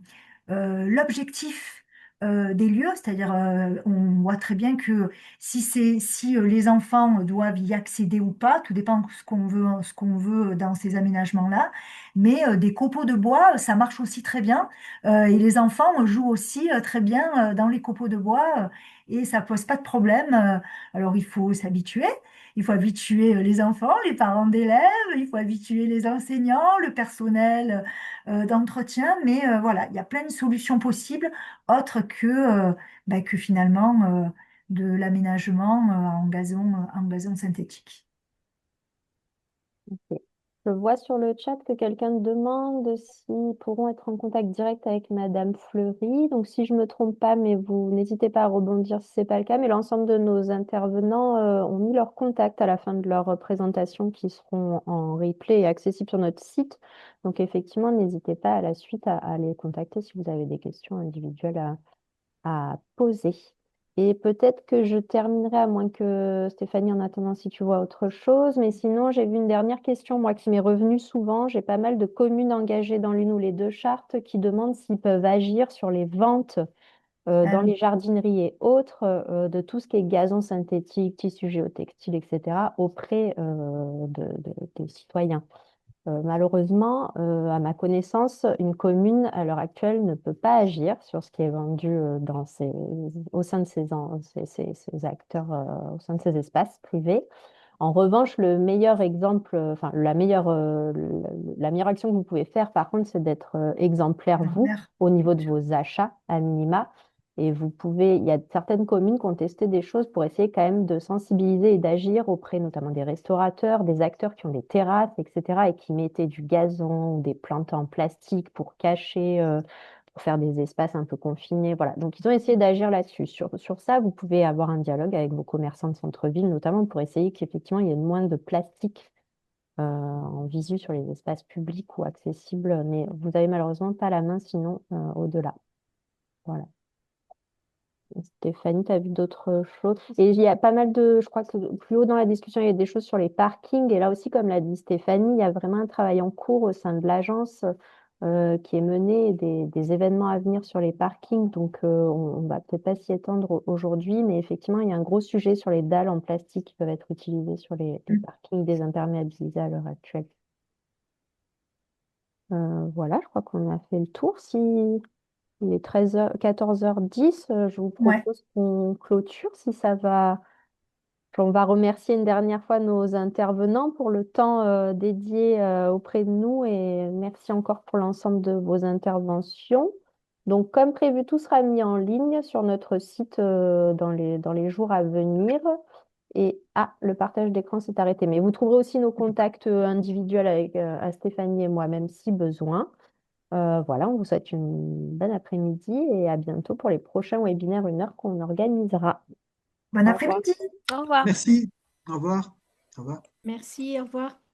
l'objectif des lieux, c'est-à-dire on voit très bien que si les enfants doivent y accéder ou pas, tout dépend de ce qu'on veut dans ces aménagements-là. Mais des copeaux de bois, ça marche aussi très bien et les enfants jouent aussi très bien dans les copeaux de bois et ça pose pas de problème. Alors il faut s'habituer. Il faut habituer les enfants, les parents d'élèves, il faut habituer les enseignants, le personnel d'entretien, mais voilà, il y a plein de solutions possibles autres que finalement de l'aménagement en gazon synthétique.
Ok. Je vois sur le chat que quelqu'un demande s'ils pourront être en contact direct avec Madame Fleury. Donc, si je ne me trompe pas, mais vous n'hésitez pas à rebondir si ce n'est pas le cas. Mais l'ensemble de nos intervenants ont mis leur contact à la fin de leur présentation qui seront en replay et accessibles sur notre site. Donc, effectivement, n'hésitez pas à la suite à les contacter si vous avez des questions individuelles à poser. Et peut-être que je terminerai, à moins que Stéphanie, en attendant, si tu vois autre chose. Mais sinon, j'ai vu une dernière question, moi, qui m'est revenue souvent. J'ai pas mal de communes engagées dans l'une ou les deux chartes qui demandent s'ils peuvent agir sur les ventes dans
Euh,
les jardineries et autres de tout ce qui est gazon synthétique, tissu géotextile, etc., auprès des citoyens. Malheureusement, à ma connaissance, une commune à l'heure actuelle ne peut pas agir sur ce qui est vendu au sein de ces acteurs, au sein de ces espaces privés. En revanche, le meilleur exemple, enfin la meilleure action que vous pouvez faire, par contre, c'est d'être exemplaire, vous,
exemplaire.
au niveau de vos achats à minima. Et il y a certaines communes qui ont testé des choses pour essayer quand même de sensibiliser et d'agir auprès notamment des restaurateurs, des acteurs qui ont des terrasses, etc., et qui mettaient du gazon ou des plantes en plastique pour cacher, pour faire des espaces un peu confinés. Voilà. Donc, ils ont essayé d'agir là-dessus. Sur ça, vous pouvez avoir un dialogue avec vos commerçants de centre-ville, notamment pour essayer qu'effectivement, il y ait moins de plastique en visu sur les espaces publics ou accessibles. Mais vous avez malheureusement pas la main sinon au-delà. Voilà. Stéphanie, tu as vu d'autres choses? Et il y a pas mal je crois que plus haut dans la discussion, il y a des choses sur les parkings. Et là aussi, comme l'a dit Stéphanie, il y a vraiment un travail en cours au sein de l'agence qui est mené, et des événements à venir sur les parkings. Donc, on ne va peut-être pas s'y étendre aujourd'hui, mais effectivement, il y a un gros sujet sur les dalles en plastique qui peuvent être utilisées sur les parkings désimperméabilisés à l'heure actuelle. Voilà, je crois qu'on a fait le tour. Si il est 14h10. Je vous
Ouais.
propose qu'on clôture si ça va. On va remercier une dernière fois nos intervenants pour le temps dédié auprès de nous et merci encore pour l'ensemble de vos interventions. Donc, comme prévu, tout sera mis en ligne sur notre site dans les jours à venir. Et le partage d'écran s'est arrêté. Mais vous trouverez aussi nos contacts individuels avec à Stéphanie et moi-même si besoin. Voilà, on vous souhaite une bonne après-midi et à bientôt pour les prochains webinaires 1 heure qu'on organisera.
Bon
Au revoir.
après-midi.
Au revoir.
Merci. Au revoir. Au revoir.
Merci, au revoir.